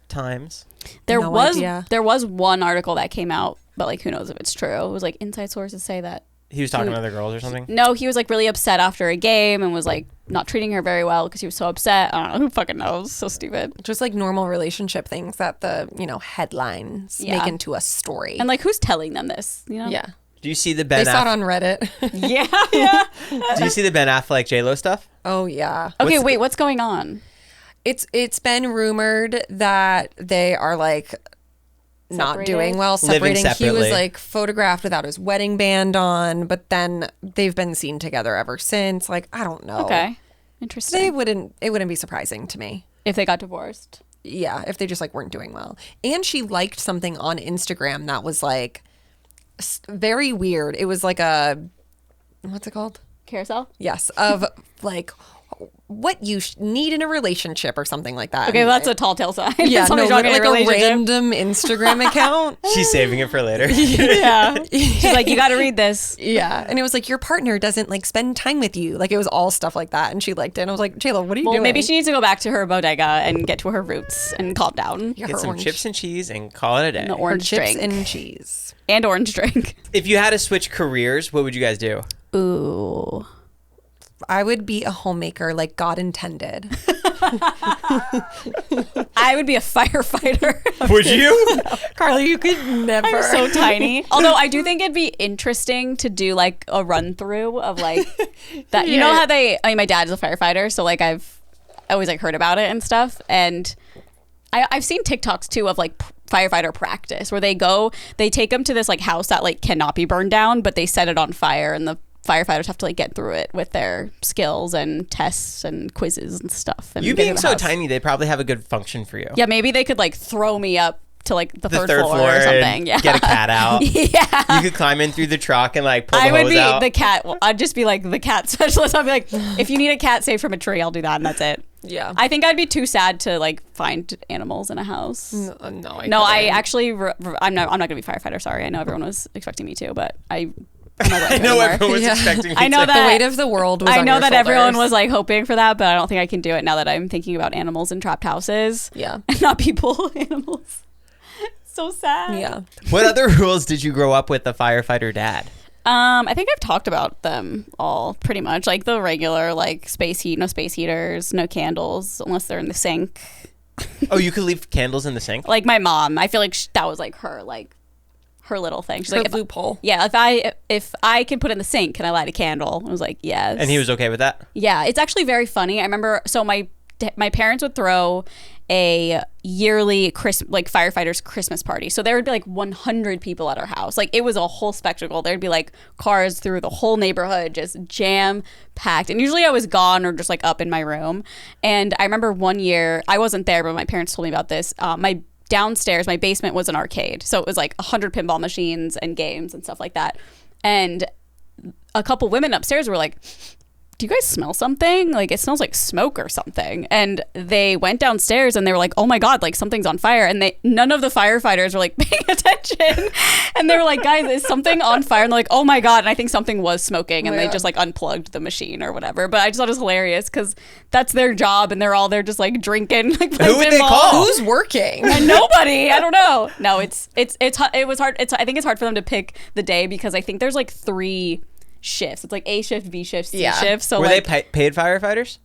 times? There No was idea. there was one article that came out, but like who knows if it's true. It was like inside sources say that. He was talking to other girls or something? No, he was like really upset after a game and was like not treating her very well because he was so upset. I don't know. Who fucking knows? So stupid. Just like normal relationship things that the, headlines Yeah. make into a story. And like who's telling them this? You know? yeah. Do you see the They Ben saw it on Reddit. Yeah. Yeah. Do you see the Ben Affleck J-Lo stuff? Oh, yeah. Okay, What's wait. What's going on? It's been rumored that they are like not Separated? doing well, Living separating. He was separately. like photographed without his wedding band on, but then they've been seen together ever since. Like, I don't know. Okay. Interesting. It wouldn't be surprising to me. If they got divorced. Yeah, if they just like weren't doing well. And she liked something on Instagram that was like very weird. It was like a what's it called? Carousel? Yes, of like what you need in a relationship or something like that. Okay, well, that's a tall tale sign. Yeah, no, Somebody's talking like in a relationship. random Instagram account. She's saving it for later. Yeah. She's like, you got to read this. Yeah, and it was like your partner doesn't like spend time with you. Like it was all stuff like that, and she liked it. And I was like, J-Lo, what are you Well, doing? maybe she needs to go back to her bodega and get to her roots and calm down. Yeah, Get her some orange- chips and cheese and call it a day. And the her orange chips drink. and cheese. And orange drink. If you had to switch careers, what would you guys do? Ooh. I would be a homemaker like God intended. I would be a firefighter. Would you? Carly, you could never. I'm so tiny. Although I do think it'd be interesting to do like a run through of like that. You know how my dad's a firefighter, so like I've always like heard about it and stuff. And I've seen TikToks too of like firefighter practice where they take them to this like house that like cannot be burned down, but they set it on fire, and the firefighters have to like get through it with their skills and tests and quizzes and stuff. And You get being in the so house. tiny, they probably have a good function for you. Yeah, maybe they could like throw me up to like the third floor or and something. Yeah. Get a cat out. Yeah. You could climb in through the truck and like pull the I would hose be out. the cat. Well, I'd just be like the cat specialist. I'd be like, if you need a cat saved from a tree, I'll do that, and that's it. Yeah. I think I'd be too sad to like find animals in a house. No, I actually, I'm not gonna be a firefighter. Sorry, I know everyone was expecting me to, but I'm not I know anymore. everyone was Yeah. expecting me I know to. that The weight of the world was I on know your that everyone shoulders. was like hoping for that, but I don't think I can do it now that I'm thinking about animals in trapped houses. Yeah. And not people, animals. So sad. Yeah. What other rules did you grow up with the firefighter dad? I think I've talked about them all pretty much. Like the regular, like no space heaters, no candles unless they're in the sink. Oh, you could leave candles in the sink? Like my mom, I feel like that was like her little thing. She's Her like, loophole. Yeah, if I can put it in the sink, can I light a candle? I was like, yes. And he was okay with that? Yeah, it's actually very funny. I remember, so my parents would throw a yearly firefighters Christmas party. So there would be like 100 people at our house. Like it was a whole spectacle. There'd be like cars through the whole neighborhood, just jam packed. And usually I was gone or just like up in my room. And I remember one year, I wasn't there, but my parents told me about this. My downstairs, my basement was an arcade. So it was like 100 pinball machines and games and stuff like that. And a couple women upstairs were like, do you guys smell something? Like it smells like smoke or something. And they went downstairs and they were like, oh my God, like something's on fire. And none of the firefighters were like paying attention. And they were like, guys, is something on fire? And they're like, oh my God. And I think something was smoking and they just like unplugged the machine or whatever. But I just thought it was hilarious because that's their job and they're all there just like drinking. Like, Who would they call? Who's working? And nobody. I don't know. No, it was hard. I think it's hard for them to pick the day because I think there's like 3 shifts. It's like A shift, B shift, C shift. So Were like, they paid firefighters?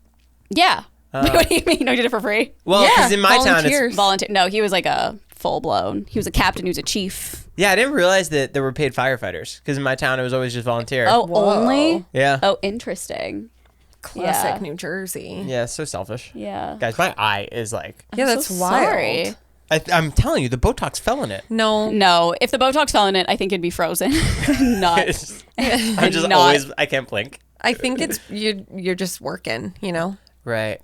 yeah. What do you mean? No, you did it for free? Well, Yeah, because in my town, volunteers. it's... Volunteer? No, he was like a full blown. He was a captain. He was a chief. Yeah, I didn't realize that there were paid firefighters. Because in my town, it was always just volunteer. Oh, Whoa. only? Yeah. Oh, interesting. Classic Yeah. New Jersey. Yeah, so selfish. Yeah. Guys, my eye is like... Yeah, that's wild. Sorry. I'm telling you, the Botox fell in it. No. No, if the Botox fell in it, I think it'd be frozen. Not. I'm just Not- always... I can't blink. I think it's you're just working, you know? Right.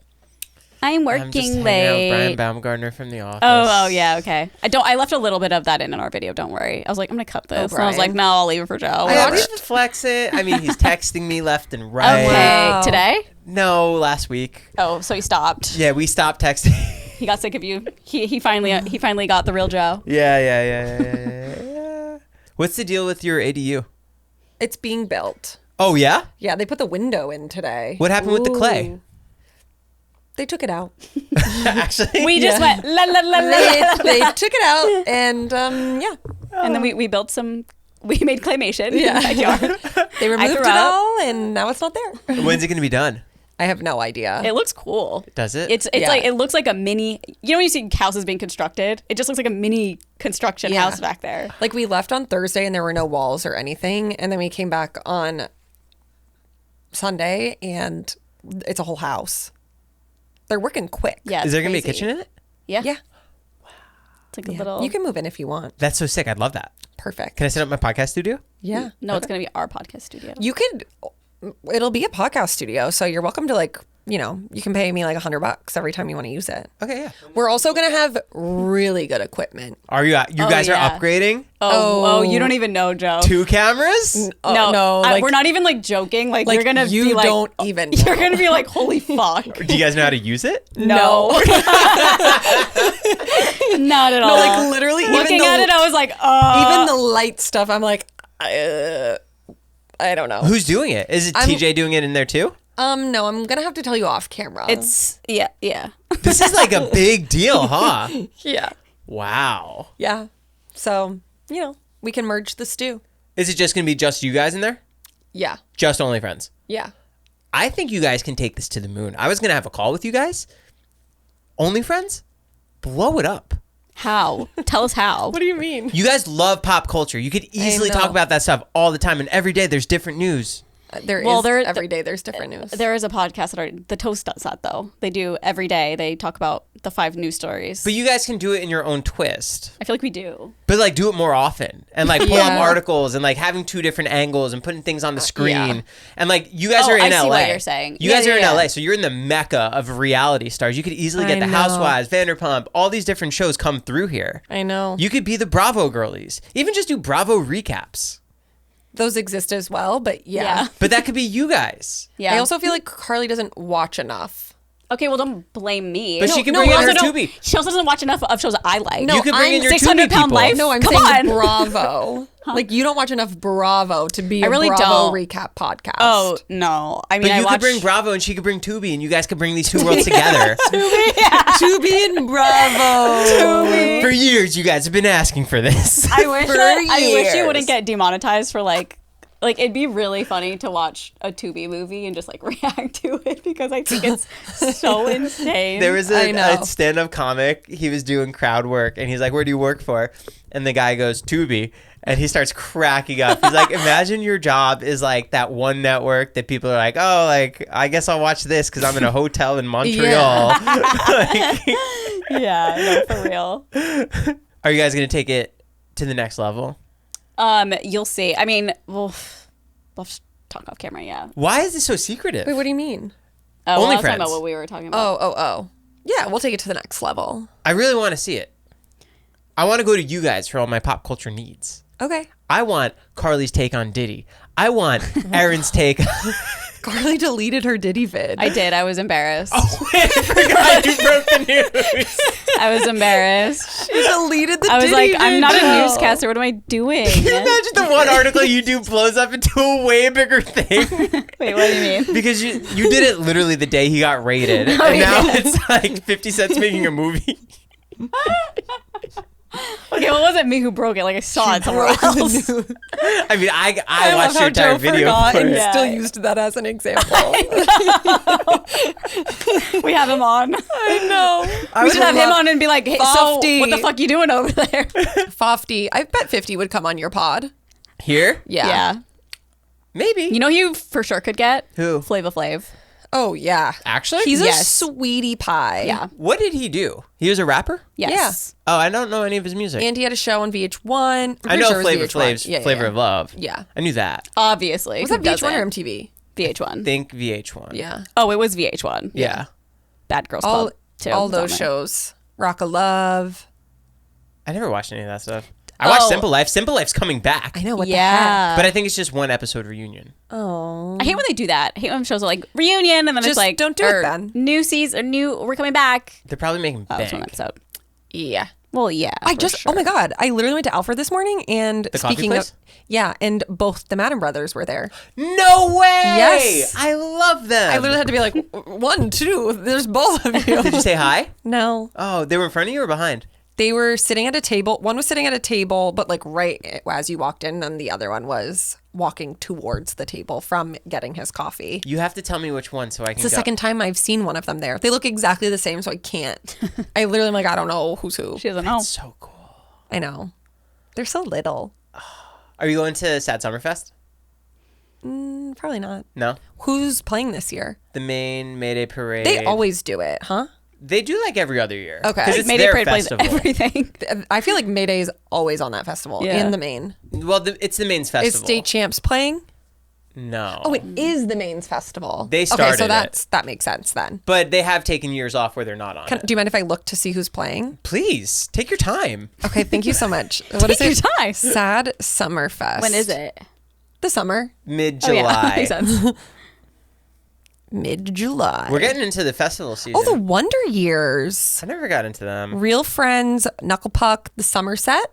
I'm I'm just working hanging out with Brian late. Baumgartner from The Office. Oh, yeah, okay. I left a little bit of that in our video. Don't worry. I was like, I'm gonna cut this. And I was Brian. like, no, I'll leave it for Joe. I Whatever. have to flex it. I mean, he's texting me left and right. Okay, Wow. today? No, last week. Oh, so he stopped. Yeah, we stopped texting. He got sick of you. He finally got the real Joe. Yeah. What's the deal with your ADU? It's being built. Oh, yeah? Yeah, they put the window in today. What happened with the clay? They took it out. Actually? We just went la la la la, They took it out and yeah. and then we built some. We made claymation in the backyard. They removed threw it up. all and now it's not there. When's it going to be done? I have no idea. It looks cool. Does it? It's Yeah. like it looks like a mini. You know when you see houses being constructed, it just looks like a mini construction Yeah. house back there. Like we left on Thursday and there were no walls or anything, and then we came back on Sunday and it's a whole house. They're working quick. Yeah. Is there going going to be a kitchen in it? Yeah. Yeah. It's like a little. You can move in if you want. That's so sick. I'd love that. Perfect. Can I set up my podcast studio? Yeah. No, it's going to be our podcast studio. You could, it'll be a podcast studio, so you're welcome to like you can pay me like $100 every time you want to use it. Okay, yeah. We're also going to have really good equipment. Are you guys are upgrading? Oh, you don't even know, Joe. 2 cameras? No, we're not even like joking. Like you're gonna be like, don't even. You're gonna be like, holy fuck. Do you guys know how to use it? No. Not at all. Like literally, looking at it, I was like, even the light stuff. I'm like, I don't know. Who's doing it? Is it TJ doing it in there too? No, I'm gonna have to tell you off camera. It's yeah. This is like a big deal, huh? Yeah. Wow. Yeah. So, we can merge the stew. Is it just going to be just you guys in there? Yeah. Just OnlyFriends? Yeah. I think you guys can take this to the moon. I was going to have a call with you guys. OnlyFriends? Blow it up. How? Tell us how. What do you mean? You guys love pop culture. You could easily talk about that stuff all the time, and every day there's different news. Every day there's different news. There is a podcast that the Toast does that though. They do every day. They talk about the 5 news stories. But you guys can do it in your own twist. I feel like we do. But like do it more often and like pull up articles and like having 2 different angles and putting things on the screen. And like you guys are in LA. I see what you're saying. You guys are in LA, so you're in the mecca of reality stars. You could easily get the Housewives, Vanderpump, all these different shows come through here. I know. You could be the Bravo girlies. Even just do Bravo recaps. Those exist as well, but yeah. But that could be you guys. Yeah. I also feel like Carly doesn't watch enough. Okay, well, don't blame me. But she can bring in her Tubi. She also doesn't watch enough of shows that I like. No, you could bring in your 600 Tubi Pound people. Life. No, I'm Come saying on. Bravo. Like, you don't watch enough Bravo to be a really Bravo don't. recap podcast. Oh, no. I mean, But you I could bring Bravo and she could bring Tubi and you guys could bring these 2 worlds together. Tubi and Bravo. For years, you guys have been asking for this. I wish you years. wouldn't get demonetized for like it'd be really funny to watch a Tubi movie and just like react to it because I think it's so insane. There was a stand-up comic. He was doing crowd work, and he's like, "Where do you work for?" And the guy goes, "Tubi." And he starts cracking up. He's like, imagine your job is like that one network that people are like, oh, like, I guess I'll watch this because I'm in a hotel in Montreal. Yeah, no, for real. Are you guys going to take it to the next level? You'll see. I mean, we'll talk off camera, yeah. Why is this so secretive? Wait, what do you mean? Oh, well, I was OnlyFriends. talking about what we were talking about. Oh. Yeah, we'll take it to the next level. I really want to see it. I want to go to you guys for all my pop culture needs. Okay. I want Carly's take on Diddy. I want Erin's take. Carly deleted her Diddy vid. I did. I was embarrassed. Oh, wait, I forgot you broke the news. I was embarraed. She deleted the Diddy I was like, vid. I'm not a newscaster. What am I doing? Can you imagine the one article you do blows up into a way bigger thing? Wait, what do you mean? Because you did it literally the day he got raided. And now it's like 50 Cent's making a movie. Okay, well, it wasn't me who broke it. Like, I saw it somewhere else. I mean, I watched your entire Joe video. forgot and Yeah. still used that as an example. We have him on. I know. We should have him on and be like, hey, so Fofty. what the fuck you doing over there? Fofty. I bet 50 would come on your pod. Here? Yeah. Maybe. You know who you for sure could get? Who? Flava Flav. Oh, yeah. Actually? He's Yes. a sweetie pie. Yeah. What did he do? He was a rapper? Yes. Oh, I don't know any of his music. And he had a show on VH1. I know Flavor Flav's Flavor of Love. Yeah. I knew that. Obviously. Was Who that VH1 or doesn't? MTV? VH1. Think VH1. Yeah. Oh, it was VH1. Yeah. Bad Girls All, Club, too. all was on those there. shows. Rock of Love. I never watched any of that stuff. I watched Simple Life. Simple Life's coming back. I know what Yeah. But I think it's just one episode reunion. the heck. Oh. I hate when they do that. I hate when shows are like reunion and then Just it's like don't do it then. New season, we're coming back. They're probably making Oh, it's one bank. episode. Yeah. Well, yeah. I for just, sure. oh my God. I literally went to Alfred this morning and The coffee speaking place? of, yeah, and both the Madden brothers were there. No way! Yes. I love them. I literally had to be like, 1, 2, there's both of you. Did you say hi? No. Oh, they were in front of you or behind? They were sitting at a table. One was sitting at a table, but like right as you walked in, and the other one was walking towards the table from getting his coffee. You have to tell me which one so I can It's the go. second time I've seen one of them there. They look exactly the same, so I can't. I literally am like, I don't know who's who. She doesn't know. So cool. I know. They're so little. Are you going to Sad Summerfest? Probably not. No. Who's playing this year? The main Mayday Parade. They always do it, huh? They do like every other year. Okay. 'Cause it's Mayday their Parade plays festival. everything. I feel like Mayday is always on that festival Yeah. in the main. Well, it's the main's Is festival. State Champs playing? No. Oh, it is the Mains Festival. They Okay, started so it. that makes sense then. But they have taken years off where they're not on it. Do you mind if I look to see who's playing? Please, take your time. Okay, thank you so much. What is Take it? your time. Sad Summer Fest. When is it? The summer. Mid-July. Oh, yeah. Makes sense. Mid-July. We're getting into the festival season. Oh, the Wonder Years. I never got into them. Real Friends, Knuckle Puck, The Somerset,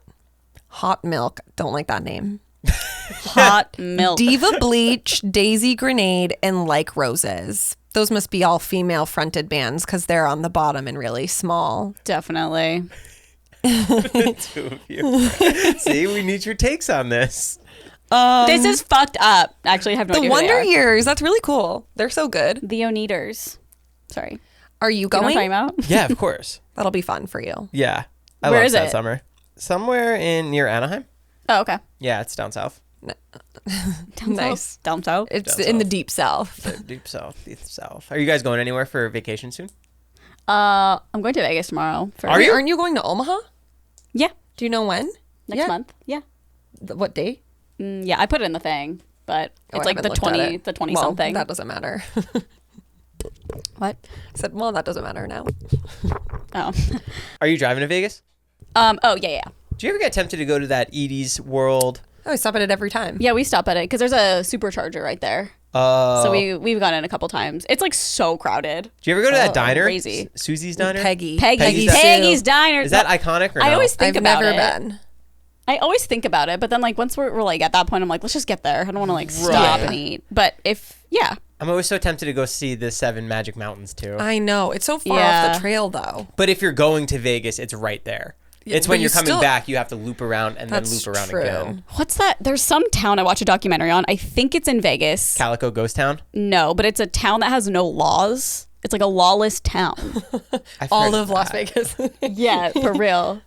Hot Milk. Don't like that name. Hot milk. Diva Bleach, Daisy Grenade, and Like Roses. Those must be all female fronted bands because they're on the bottom and really small. Definitely. Two of you. See, we need your takes on this. This is fucked up. Actually, I have no The idea who they Wonder are. Years. That's really cool. They're so good. The Oneaters. Sorry. Are you You know what going? I'm talking about? Yeah, of course. That'll be fun for you. Yeah. I Where love is that it? summer. Somewhere near Anaheim. Oh, okay. Yeah, it's down south. Down Nice. south. Down south. It's Down in the south. deep south. The deep south. Deep south. Are you guys going anywhere for vacation soon? I'm going to Vegas tomorrow. For, Are you? Aren't you going to Omaha? Yeah. Do you know when? Next Yeah. month. Yeah. What day? Yeah, I put it in the thing, but Oh, it's I like haven't the looked at 20, it. the 20 Well, something. That doesn't matter. What? I said, well, that doesn't matter now. Oh. Are you driving to Vegas? Oh yeah. Do you ever get tempted to go to that Edie's World? Oh, I stop at it every time. Yeah, we stop at it because there's a supercharger right there. So we've gone in a couple times. It's like so crowded. Do you ever go to that diner? crazy. Susie's Diner? Peggy. Peggy's Diner. Is that iconic or no? I always think I've about never it. been. I always think about it, but then like once we're like at that point, I'm like, let's just get there. I don't want to like stop and eat. But yeah. I'm always so tempted to go see the 7 Magic Mountains too. I know. It's so far off Yeah. the trail, though. But if you're going to Vegas, it's right there. It's but when you you're coming still- back, you have to loop around and then That's loop around true. again. What's that? There's some town I watch a documentary on. I think it's in Vegas. Calico Ghost Town? No, but it's a town that has no laws. It's like a lawless town. I've All heard of Las that. Vegas. Yeah, for real.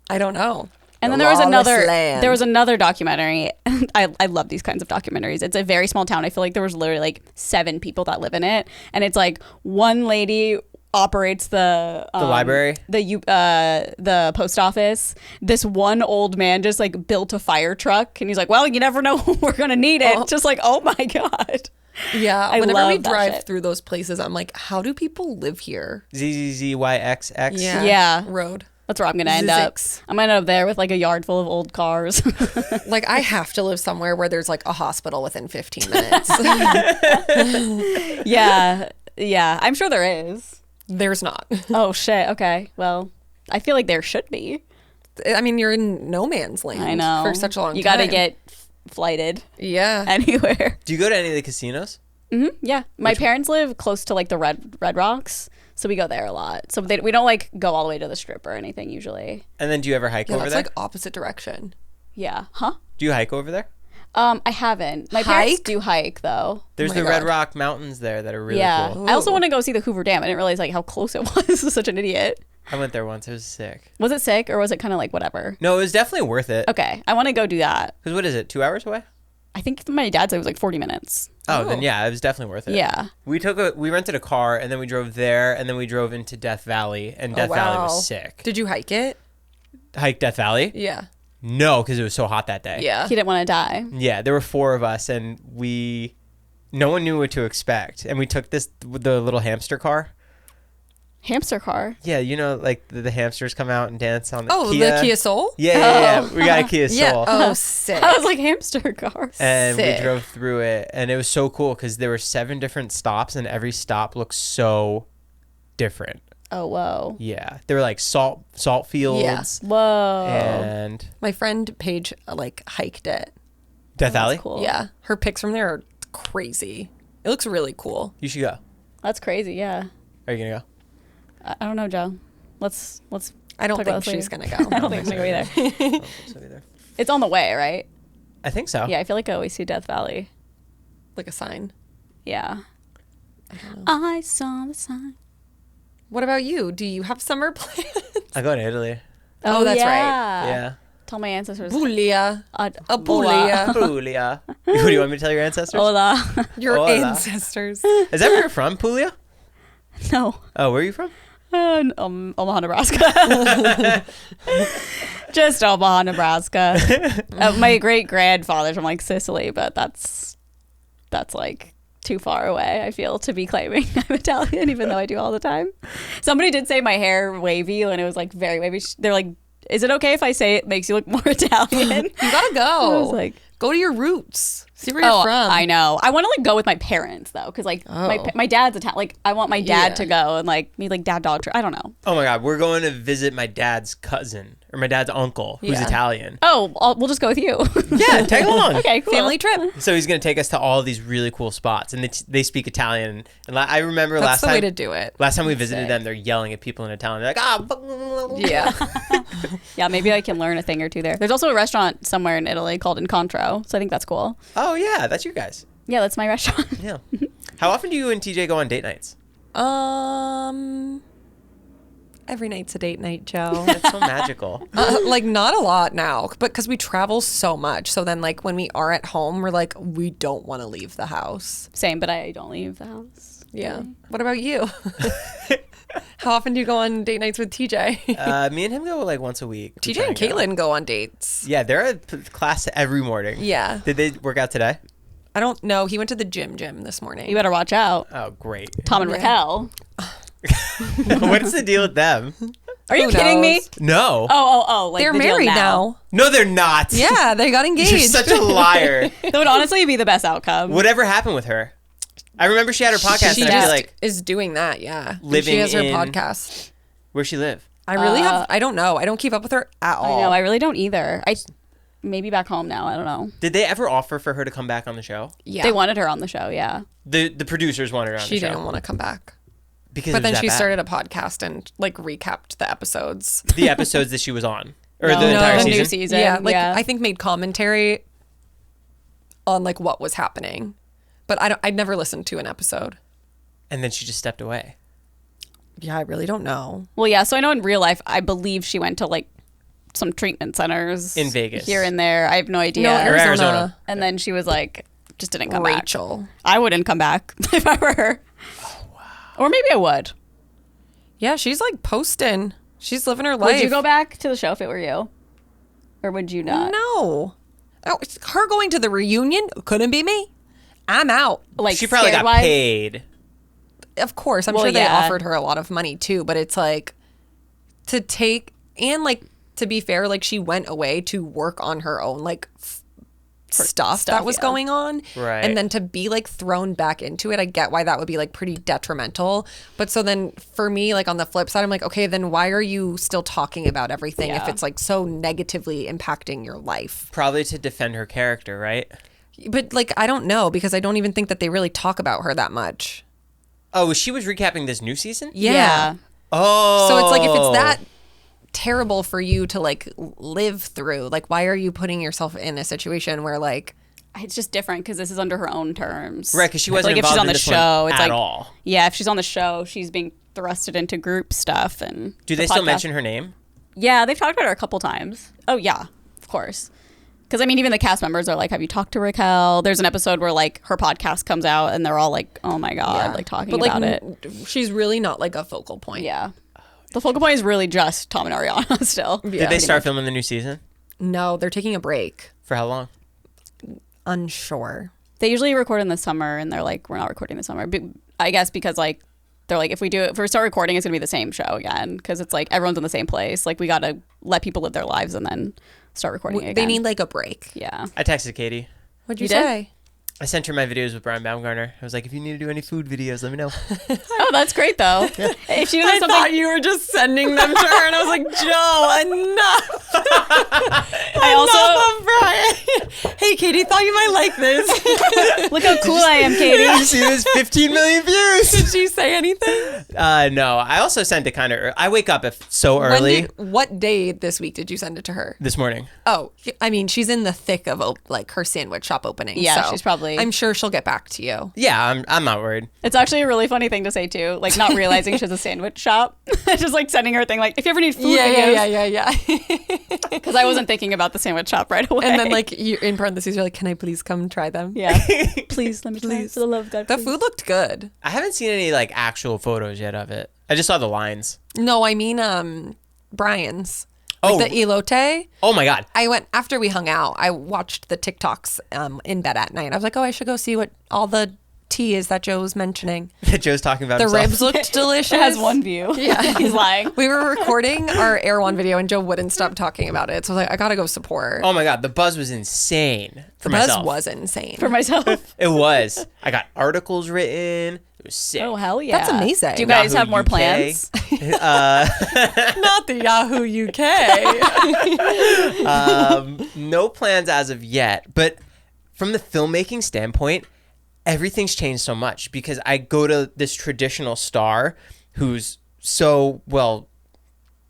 I don't know. And then The there was lawless another land. there was another documentary. I love these kinds of documentaries. It's a very small town. I feel like there was literally like 7 people that live in it, and it's like one lady operates the library, the post office. This one old man just like built a fire truck, and he's like, well, you never know when we're gonna need it. Just like, oh my god. Yeah, I whenever love we that drive shit. through those places, I'm like, how do people live here? ZZZYXX? Yeah. Road. That's where I'm gonna end up. Zix. I'm gonna end up there with like a yard full of old cars. Like, I have to live somewhere where there's like a hospital within 15 minutes. Yeah. I'm sure there is. There's not. Oh shit. Okay. Well, I feel like there should be. I mean, you're in no man's land. I know. For such a long You time. gotta get flighted Yeah. anywhere. Do you go to any of the casinos? Yeah. My parents live close to like the Red Rocks, so we go there a lot. So we don't like go all the way to the Strip or anything usually. And then do you ever hike Yeah, over that's there? like opposite direction. Yeah. Huh? Do you hike over there? I haven't. My parents Hike? do hike though. There's my the Red God. Rock Mountains there that are really Yeah. cool. I also want to go see the Hoover Dam. I didn't realize like how close it was. Such an idiot. I went there once. It was sick. Was it sick or was it kind of like whatever? No, it was definitely worth it. Okay. I want to go do that. Because what is it, 2 hours away? I think my dad said it was like 40 minutes. Oh, then yeah, it was definitely worth it. Yeah. We rented a car and then we drove there and then we drove into Death Valley and Death Valley was sick. Did you hike it? Hike Death Valley? Yeah. No, because it was so hot that day. Yeah. He didn't want to die. Yeah, there were 4 of us and no one knew what to expect. And we took the little hamster car. Hamster car. Yeah, you know, like the hamsters come out and dance on the Oh, Kia. the Kia Soul? Yeah. We got a Kia Soul. Yeah. Oh, sick. I was like hamster car. And Sick. we drove through it and it was so cool because there were 7 different stops and every stop looked so different. Oh, whoa. Yeah, they were like salt fields. Yeah. Whoa. And My friend Paige like hiked it. Death Valley. That's cool. Yeah. Her pics from there are crazy. It looks really cool. You should go. That's crazy. Yeah. Are you gonna go? I don't know, Joe. Let's. I don't talk think about this she's later. going to go. I don't think I'm gonna go either. I don't think so either. It's on the way, right? I think so. Yeah, I feel like I always see Death Valley. Like a sign. Yeah. I saw the sign. What about you? Do you have summer plans? I go to Italy. Oh, that's right. Yeah. Tell my ancestors. Puglia. A Puglia. Puglia. What do you want me to tell your ancestors? Hola. Your Hola. ancestors. Is that where you're from, Puglia? No. Oh, where are you from? Omaha, Nebraska. Just Omaha, Nebraska. My great grandfather's from like Sicily, but that's that's like too far away, I feel, to be claiming I'm Italian, even though I do all the time. Somebody did say my hair wavy and it was like very wavy. They're like, is it okay if I say it makes you look more Italian? You gotta go. I was like, go to your roots. See where you're from. I know. I want to like go with my parents though, because like my dad's Italian. Like I want my dad to go and like me like dad dog trip. I don't know. Oh my God, we're going to visit my dad's cousin or my dad's uncle who's Italian. Oh, we'll just go with you. Yeah, tag along. Okay, cool. Family trip. So he's gonna take us to all these really cool spots, and they speak Italian. And I remember That's last the time way to do it. Last time we visited them, they're yelling at people in Italian. They're like, Yeah. Yeah, maybe I can learn a thing or two there. There's also a restaurant somewhere in Italy called Incontro, so I think that's cool. Oh yeah, that's you guys. Yeah, that's my restaurant. Yeah. How often do you and TJ go on date nights? Every night's a date night, Joe. That's so magical. Like not a lot now, but because we travel so much. So then like when we are at home, we're like, we don't want to leave the house. Same, but I don't leave the house. Yeah. What about you? How often do you go on date nights with TJ? Me and him go like once a week. We TJ try and go. Caitlin go on dates. Yeah, they're at class every morning. Yeah. Did they work out today? I don't know. He went to the gym this morning. You better watch out. Oh, great. Tom and Raquel. What's the deal with them? Are you Who kidding me? knows? No. Oh, like They're the deal married now. No, they're not. Yeah, they got engaged. You're such a liar. That would honestly be the best outcome. Whatever happened with her? I remember she had her podcast, She and I just feel like, is doing that, yeah. Living she has her in- podcast. where'd she live? I really I don't know. I don't keep up with her at all. I know, I really don't either. Maybe back home now, I don't know. Did they ever offer for her to come back on the show? Yeah. They wanted her on the show, yeah. The producers wanted her on She the show. didn't want to come back. Because But it was then that she bad. started a podcast and like recapped the episodes. The episodes that she was on. Or No, the entire the season? new season. Yeah, like I think made commentary on like what was happening. But I'd never listened to an episode. And then she just stepped away. Yeah, I really don't know. Well, yeah, so I know in real life, I believe she went to like some treatment centers. In Vegas. Here and there. I have no idea. No, Or Arizona. Arizona. And then she was like, just didn't come back. Rachel. I wouldn't come back if I were her. Oh, wow. Or maybe I would. Yeah, she's like posting. She's living her life. Would you go back to the show if it were you? Or would you not? No. Oh, her going to the reunion couldn't be me. I'm out. Like, She probably got scared-wise? paid. Of course, I'm Well, sure they yeah. offered her a lot of money too, but it's like to take and like to be fair, like she went away to work on her own like stuff that was yeah. going on. Right. And then to be like thrown back into it, I get why that would be like pretty detrimental. But so then for me, like on the flip side, I'm like, okay, then why are you still talking about everything if Yeah. it's like so negatively impacting your life? Probably to defend her character, right? But like, I don't know because I don't even think that they really talk about her that much. Oh, she was recapping this new season? Yeah. Oh. So it's like if it's that terrible for you to like live through, like why are you putting yourself in a situation where like It's just different because this is under her own terms. Right, because she wasn't like if involved she's on in the this show, one it's at like all. Yeah, if she's on the show, she's being thrusted into group stuff and Do the they still podcast. mention her name? Yeah, they've talked about her a couple times. Oh yeah, of course. Because I mean, even the cast members are like, "Have you talked to Raquel?" There's an episode where like her podcast comes out and they're all like, "Oh my god," like talking but like about it. she's really not like a focal point. Yeah, the focal point is really just Tom and Ariana still. Yeah. Did they start filming the new season? No, they're taking a break. For how long? Unsure. They usually record in the summer, and they're like, "We're not recording this summer." I guess because like they're like, if we start recording, it's gonna be the same show again because it's like everyone's in the same place. Like we gotta let people live their lives and then start recording again. They need like a break. Yeah. I texted Katie. What'd you You did? say? I sent her my videos with Brian Baumgartner. I was like, if you need to do any food videos, let me know. Oh, that's great though. If she does something, you were just sending them to her, and I was like, Joe, enough. I also Brian. Hey, Katie, thought you might like this. look how cool I am, Katie. Did you see this 15 million views? Did she say anything? No, I also sent it kind of. I wake up so early What day this week did you send it to her? this morning. Oh, I mean, she's in the thick of like her sandwich shop opening. Yeah, so she's probably- I'm sure she'll get back to you. Yeah, I'm not worried. It's actually a really funny thing to say too, like not realizing she's a sandwich shop. Just like sending her a thing like, if you ever need food Yeah. because I wasn't thinking about the sandwich shop right away. And then like you in parentheses, you're like, can I please come try them? yeah, please let me try for the love of God. The please. food looked good. I haven't seen any like actual photos yet of it. I just saw the lines. No, I mean Brian's. Oh. the elote. Oh my God. I went after we hung out. I watched the TikToks in bed at night. I was like, oh, I should go see what all the tea is that Joe was mentioning. Joe's talking about The himself. ribs looked delicious. It has one view. Yeah. He's lying. We were recording our Erewhon video and Joe wouldn't stop talking about it. So I was like, I gotta go support. Oh my God, the buzz was insane for the buzz myself. was insane. For myself. It was. I got articles written. It was sick. Oh, hell yeah. That's amazing. Do you guys Yahoo have more UK. plans? Not the Yahoo UK. No plans as of yet, but from the filmmaking standpoint, everything's changed so much because I go to this traditional star who's so well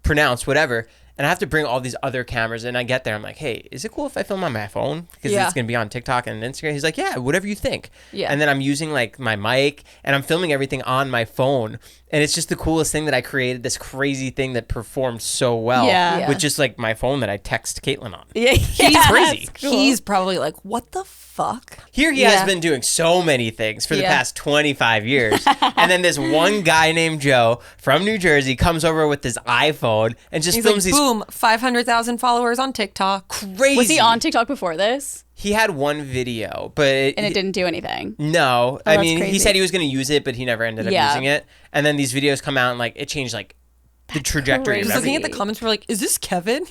pronounced, whatever, and I have to bring all these other cameras, and I get there, I'm like, hey, is it cool if I film on my phone? Because Yeah. it's going to be on TikTok and Instagram. He's like, yeah, whatever you think. Yeah. And then I'm using like my mic, and I'm filming everything on my phone, and it's just the coolest thing that I created this crazy thing that performed so well Yeah. with just like my phone that I text Caitlin on. Yeah. He's crazy. He's probably like, what the fuck? Here he Yeah. has been doing so many things for the Yeah. past 25 years. And then this one guy named Joe from New Jersey comes over with his iPhone and just He's like, films these boom, 500,000 followers on TikTok. crazy. Was he on TikTok before this? He had one video, but And it didn't do anything. No, I that's mean, he crazy. said he was going to use it, but he never ended up Yeah. using it. And then these videos come out and like it changed like the trajectory crazy. of Just looking at the everything. comments, we're like, is this Kevin?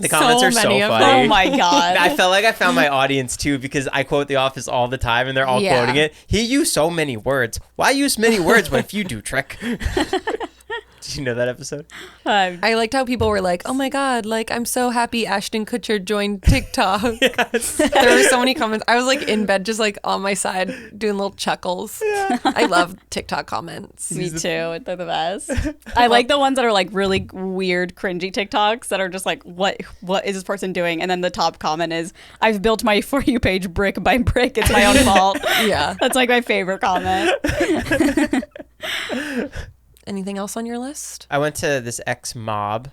The comments are so many of funny. them. Oh my God. I felt like I found my audience too because I quote The Office all the time and they're all Yeah. quoting it. He used so many words. Why use many words when few do, Trick? Did you know that episode? I liked how people were like, oh my God, like, I'm so happy Ashton Kutcher joined TikTok. There were so many comments. I was like in bed, just like on my side, doing little chuckles. I love TikTok comments. Me too. They're the best. I like the ones that are like really weird, cringy TikToks that are just like, what is this person doing? And then the top comment is, I've built my For You page brick by brick. It's my own fault. Yeah. That's like my favorite comment. Anything else on your list? I went to this ex-mob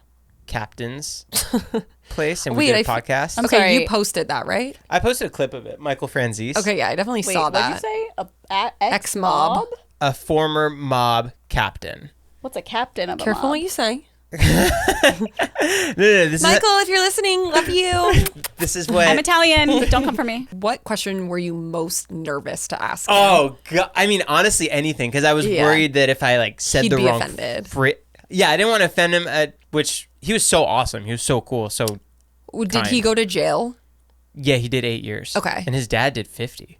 captain's place and we Wait, did a I podcast. I'm Okay, sorry. you posted that, right? I posted a clip of it. Michael Franzese, Okay, yeah, I definitely Wait, saw what did you that. say? Ex-mob? a former mob captain. What's a captain of a Careful mob? what you say. No, this Michael, if you're listening, love you. this is what. I'm Italian, but don't come for me. What question were you most nervous to ask? Oh God! I mean, honestly, anything because I was Yeah. worried that if I like said He'd the be wrong, offended. yeah, I didn't want to offend him. Which he was so awesome. He was so cool. So Did he kind. go to jail? yeah, he did 8 years. Okay. and his dad did 50.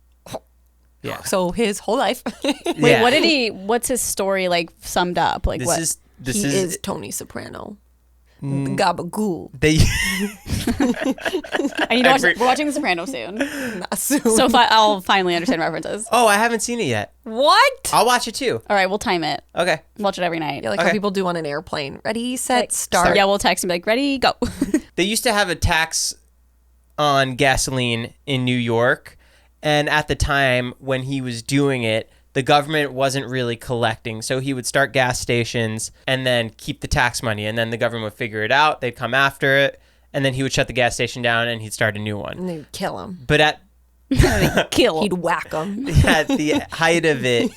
Yeah. So his whole life. Wait, Yeah. what's his story like summed up? Like This what? He is Tony Soprano. The gabagool. they. I need to watch, we're watching The Sopranos soon. Not soon. So I'll finally understand references. Oh, I haven't seen it yet. what? I'll watch it too. All right, we'll time it. Okay. Watch it every night. Yeah, like Okay. how people do on an airplane. Ready, set, start. Yeah, we'll text and be like, ready, go. They used to have a tax on gasoline in New York, and at the time when he was doing it, the government wasn't really collecting. So he would start gas stations and then keep the tax money, and then the government would figure it out. They'd come after it, and then he would shut the gas station down and he'd start a new one. And they'd kill him. But at Kill. He'd whack him. at the height of it,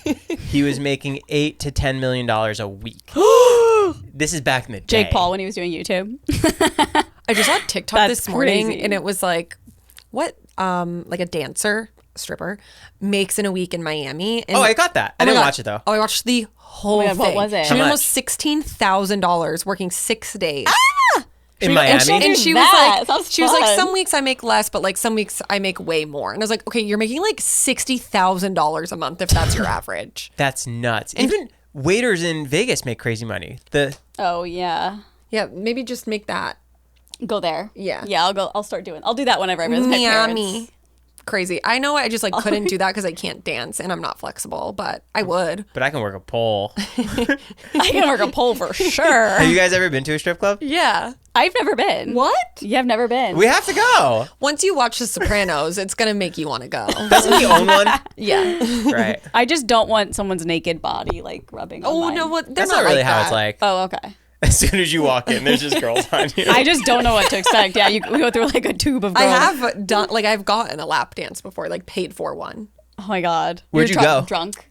he was making $8 to $10 million a week. This is back in the day. Jake Paul when he was doing YouTube. I just saw TikTok That's this morning crazy. and it was like, what, like a dancer, stripper, makes in a week in Miami. And Oh, I got that. I Oh my didn't God. watch it though. Oh, I watched the whole Oh my God, what thing. was it? She How made much? almost $16,000 working 6 days. In Miami. And she That was like, sounds she was like, fun. some weeks I make less, but like some weeks I make way more. And I was like, okay, you're making like $60,000 a month if that's your average. That's nuts. Even waiters in Vegas make crazy money. Oh yeah. Yeah, maybe just make that Go there. Yeah. Yeah, I'll start doing. I'll do that whenever I visit my parents. Miami. Crazy. I know I just like couldn't do that because I can't dance and I'm not flexible, but I would. But I can work a pole. I can work a pole for sure. Have you guys ever been to a strip club? Yeah. I've never been. What? You have never been. We have to go. Once you watch The Sopranos, it's gonna make you want to go. Doesn't he own one? Yeah. Right. I just don't want someone's naked body like rubbing on Oh mine. no, what? They're That's not really like how that. it's like. Oh, okay. As soon as you walk in, there's just girls on you. I just don't know what to expect. Yeah, we go through like a tube of I girls. have done like I've gotten a lap dance before, like paid for one. Oh my god. Where'd You're you go? Drunk.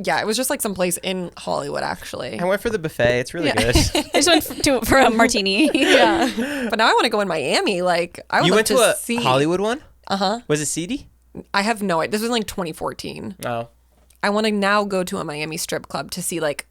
Yeah, it was just like someplace in Hollywood, actually. I went for the buffet. It's really good. I just went for a martini. Yeah, but now I want to go in Miami. Like, I would You love went to a see. Hollywood one? Was it seedy? I have no idea. This was like 2014. Oh. I want to now go to a Miami strip club to see like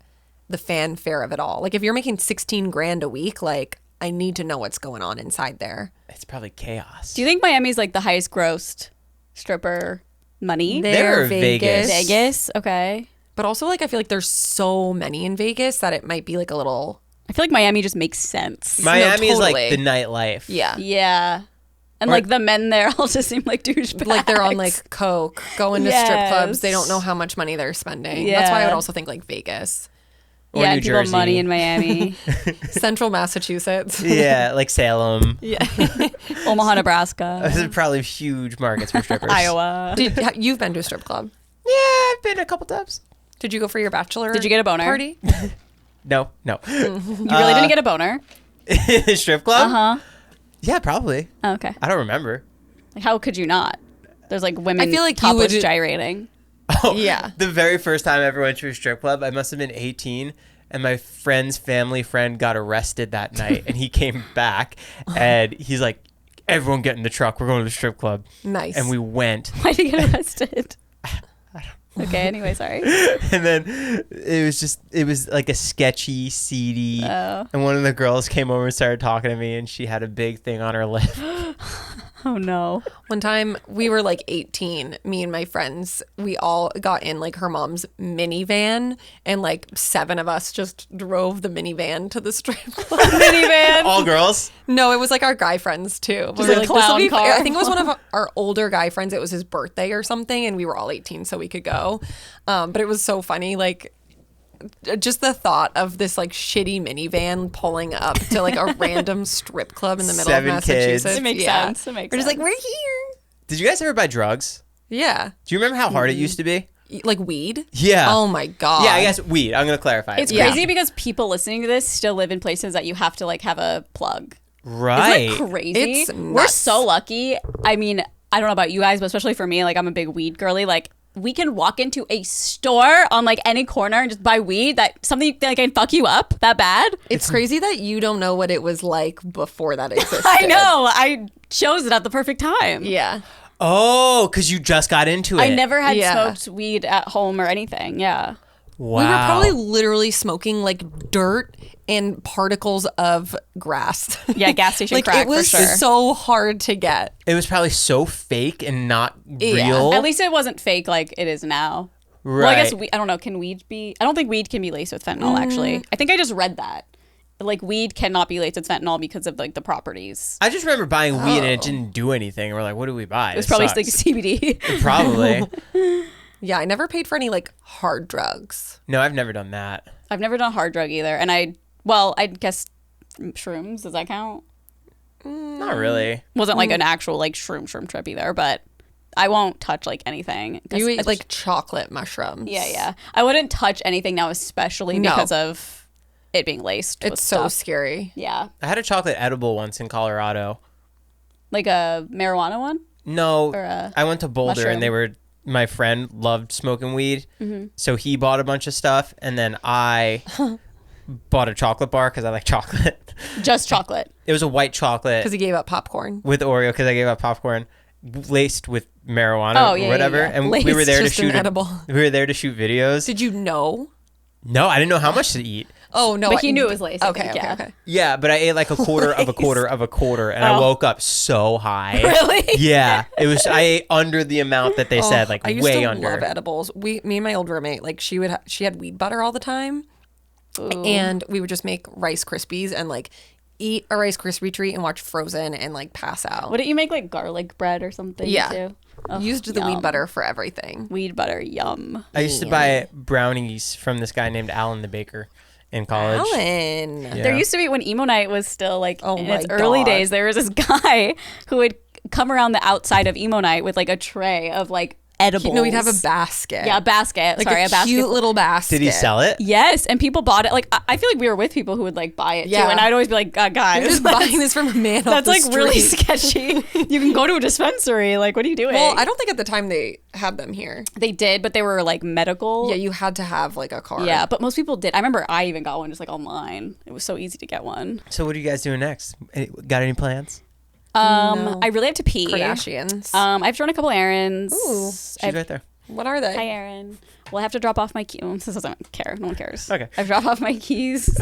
the fanfare of it all. Like, if you're making 16 grand a week, like, I need to know what's going on inside there. It's probably chaos. Do you think Miami's like the highest grossed stripper money? They're Vegas. Vegas? Okay. But also, like, I feel like there's so many in Vegas that it might be like a little. I feel like Miami just makes sense. Miami is like totally. the nightlife. Yeah. Yeah. And like the men there all just seem like douchebags. Like, they're on like coke, going to strip Yes. clubs. They don't know how much money they're spending. That's why I would Yeah. also think like Vegas, Or yeah, New and people have Jersey. money in Miami. Central Massachusetts. Yeah, like Salem. Yeah. Omaha, Nebraska. Those are probably huge markets for strippers. Iowa. You've been to a strip club? Yeah, I've been a couple times. Did you go for your bachelor? Did you get a boner? party? No. You really didn't get a boner? Strip club? Uh-huh. Yeah, probably. Oh, okay. I don't remember. Like, how could you not? There's like women I feel like you topless would- gyrating. Oh, Yeah. The very first time I ever went to a strip club, I must have been 18, and my friend's family friend got arrested that night, and he came back, and he's like, everyone get in the truck. We're going to the strip club. Nice. And we went. Why did you get arrested? Okay, anyway, sorry. And then it was like a sketchy, seedy. Oh. And one of the girls came over and started talking to me, and she had a big thing on her lip. Oh no. One time we were like 18, me and my friends, we all got in like her mom's minivan, and like 7 of us just drove the minivan to the strip club. Minivan. All girls? No, it was like our guy friends too. We Just were a like, clown this'll be car. I think it was one of our older guy friends. It was his birthday or something, and we were all 18, so we could go. But it was so funny, like just the thought of this like shitty minivan pulling up to like a random strip club in the middle 7 of kids. Massachusetts. It makes sense. It makes We're just like, sense. we're here. Did you guys ever buy drugs? Yeah. Do you remember how hard it used to be? Like weed? Yeah. Oh my God. Yeah, I guess weed. I'm going to clarify. It's Yeah. crazy because people listening to this still live in places that you have to like have a plug. Right. Isn't that crazy? It's We're nuts. so lucky. I mean, I don't know about you guys, but especially for me, like I'm a big weed girly. Like we can walk into a store on like any corner and just buy weed that something that can fuck you up that bad. It's crazy that you don't know what it was like before that existed. I know. I chose it at the perfect time. Yeah. Oh, because you just got into it. I never had Yeah. smoked weed at home or anything. Yeah. Wow. We were probably literally smoking like dirt and particles of grass. Yeah, gas station Like crack it was for sure. so hard to get. It was probably so fake and not Yeah. real. At least it wasn't fake like it is now. Right. Well, I guess I don't know. Can weed be? I don't think weed can be laced with fentanyl. Actually, I think I just read that. Like weed cannot be laced with fentanyl because of like the properties. I just remember buying weed and it didn't do anything. We're like, what do we buy? It was probably like CBD. Probably. Yeah, I never paid for any like hard drugs. No, I've never done that. I've never done hard drug either, and I guess shrooms. Does that count? Not really. Wasn't like an actual like shroom trip either, but I won't touch like anything. 'Cause You eat it's- like chocolate mushrooms. yeah. I wouldn't touch anything now, especially No. because of it being laced. with It's so stuff. scary. Yeah, I had a chocolate edible once in Colorado. like a marijuana one. No, Or a I went to Boulder mushroom. and they were. My friend loved smoking weed, so he bought a bunch of stuff, and then I bought a chocolate bar because I like chocolate. Just chocolate. It was a white chocolate Because he gave up popcorn. with Oreo because I gave up popcorn, laced with marijuana Oh, or yeah, whatever. yeah. And we were Laced, there to just an shoot. edible. We were there to shoot videos. Did you know? No, I didn't know how much to eat. Oh no! But he knew it was laced, I Okay, think, okay, yeah. okay. Yeah, but I ate like a quarter of a quarter of a quarter, and I Oh. woke up so high. Really? Yeah, it was. I ate under the amount that they said, like I used way to under. love edibles. Me and my old roommate, like she had weed butter all the time, Ooh. and we would just make Rice Krispies and like eat a Rice Krispie treat and watch Frozen and like pass out. Wouldn't you make like garlic bread or something? Yeah. Too? Oh, Used the yum. weed butter for everything. Weed butter, yum. I used to buy brownies from this guy named Alan the baker in college. Alan. Yeah. There used to be when emo night was still like Oh in my its early God. days. There was this guy who would come around the outside of emo night with like a tray of like edibles. No, he'd have a basket. Yeah, a basket. Like Sorry, a a basket. cute little basket. Did he sell it? Yes, and people bought it. Like I feel like we were with people who would like buy it Yeah. too, and I'd always be like, guys, You're just buying this from a man that's off the like really street. sketchy. You can go to a dispensary. Like, what are you doing? Well, I don't think at the time they had them here. They did, but they were like medical. Yeah, you had to have like a card. Yeah, but most people did. I remember I even got one just like online. It was so easy to get one. So what are you guys doing next? Got any plans? No. I really have to pee. Kardashians. I have to run a couple errands. Ooh. She's right there. What are they? Hi, Erin. Well, I have to drop off my keys. This doesn't care. No one cares. Okay. I have to drop off my keys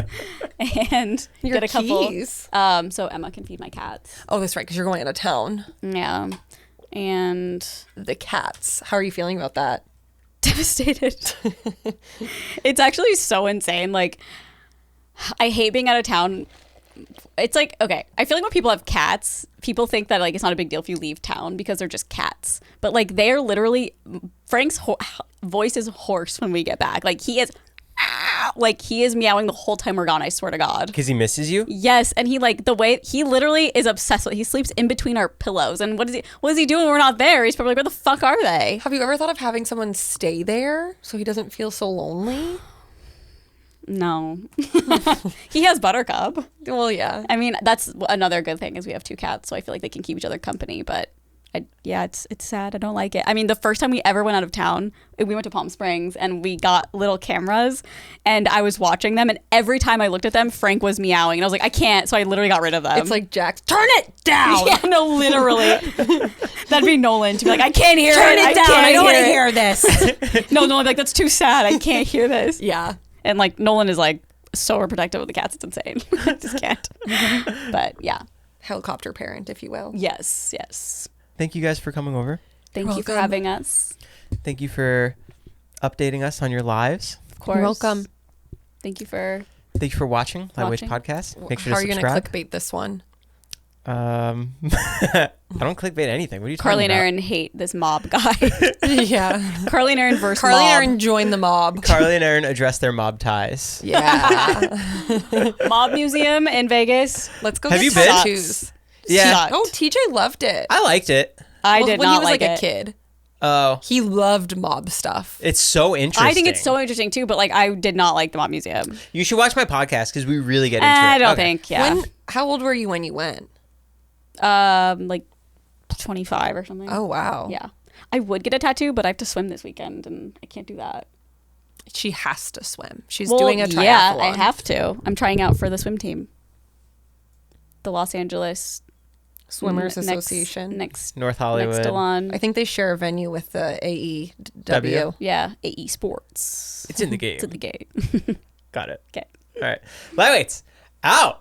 and Your get a couple. keys? So Emma can feed my cats. Oh, that's right, because you're going out of town. Yeah. And The cats. How are you feeling about that? devastated. It's actually so insane. Like, I hate being out of town. It's like, okay, I feel like when people have cats, people think that like it's not a big deal if you leave town because they're just cats. But like they're literally, Frank's voice is hoarse when we get back. Like he is meowing the whole time we're gone, I swear to God. Because he misses you? Yes, and he like the way he literally is obsessed with. He sleeps in between our pillows, and what is he doing when we're not there? He's probably like, where the fuck are they? Have you ever thought of having someone stay there so he doesn't feel so lonely? No, he has Buttercup. Well, yeah. I mean, that's another good thing is we have two cats, so I feel like they can keep each other company. But it's sad. I don't like it. I mean, the first time we ever went out of town, we went to Palm Springs and we got little cameras, and I was watching them, and every time I looked at them, Frank was meowing, and I was like, I can't, so I literally got rid of them. It's like Jack's, turn it down. Yeah, no, literally. That'd be Nolan to be like, I can't hear Turn it. it down. I don't want to it." hear this. No, Nolan's like, that's too sad. I can't hear this. Yeah. And like Nolan is like so overprotective of the cats, it's insane. I just can't. But yeah. Helicopter parent, if you will. Yes. Thank you guys for coming over. Thank you for welcome. having us. Thank you for updating us on your lives. Of course. You're welcome. Thank you for Thank you for watching My Waste Watching. Podcast. Make sure How to are you going to subscribe. clickbait this one? I don't clickbait anything. What are you Carly talking and about? Erin hate this mob guy. Yeah. Carly and Erin versus Carly mob. and Erin join the mob. Carly and Erin address their mob ties. Yeah. Mob museum in Vegas. Let's go Have get you been? tattoos. Yeah. Sucked. Oh, TJ loved it. I liked it. I Well, did when not he was like like it. a kid. Oh, He loved mob stuff. it's so interesting. I think it's so interesting too, but like I did not like the mob museum. You should watch my podcast because we really get into it. I don't Okay. think. Yeah. How old were you when you went? Like 25 or something. Oh, wow. Yeah. I would get a tattoo, but I have to swim this weekend and I can't do that. She has to swim. She's Well, doing a triathlon. yeah, I have to. I'm trying out for the swim team. The Los Angeles Swimmers next- Association. Next North Hollywood. Next to one. I think they share a venue with the AEW. Yeah, AE Sports. It's in the game. It's at the gate. Got it. Okay. All right. Lightweights out.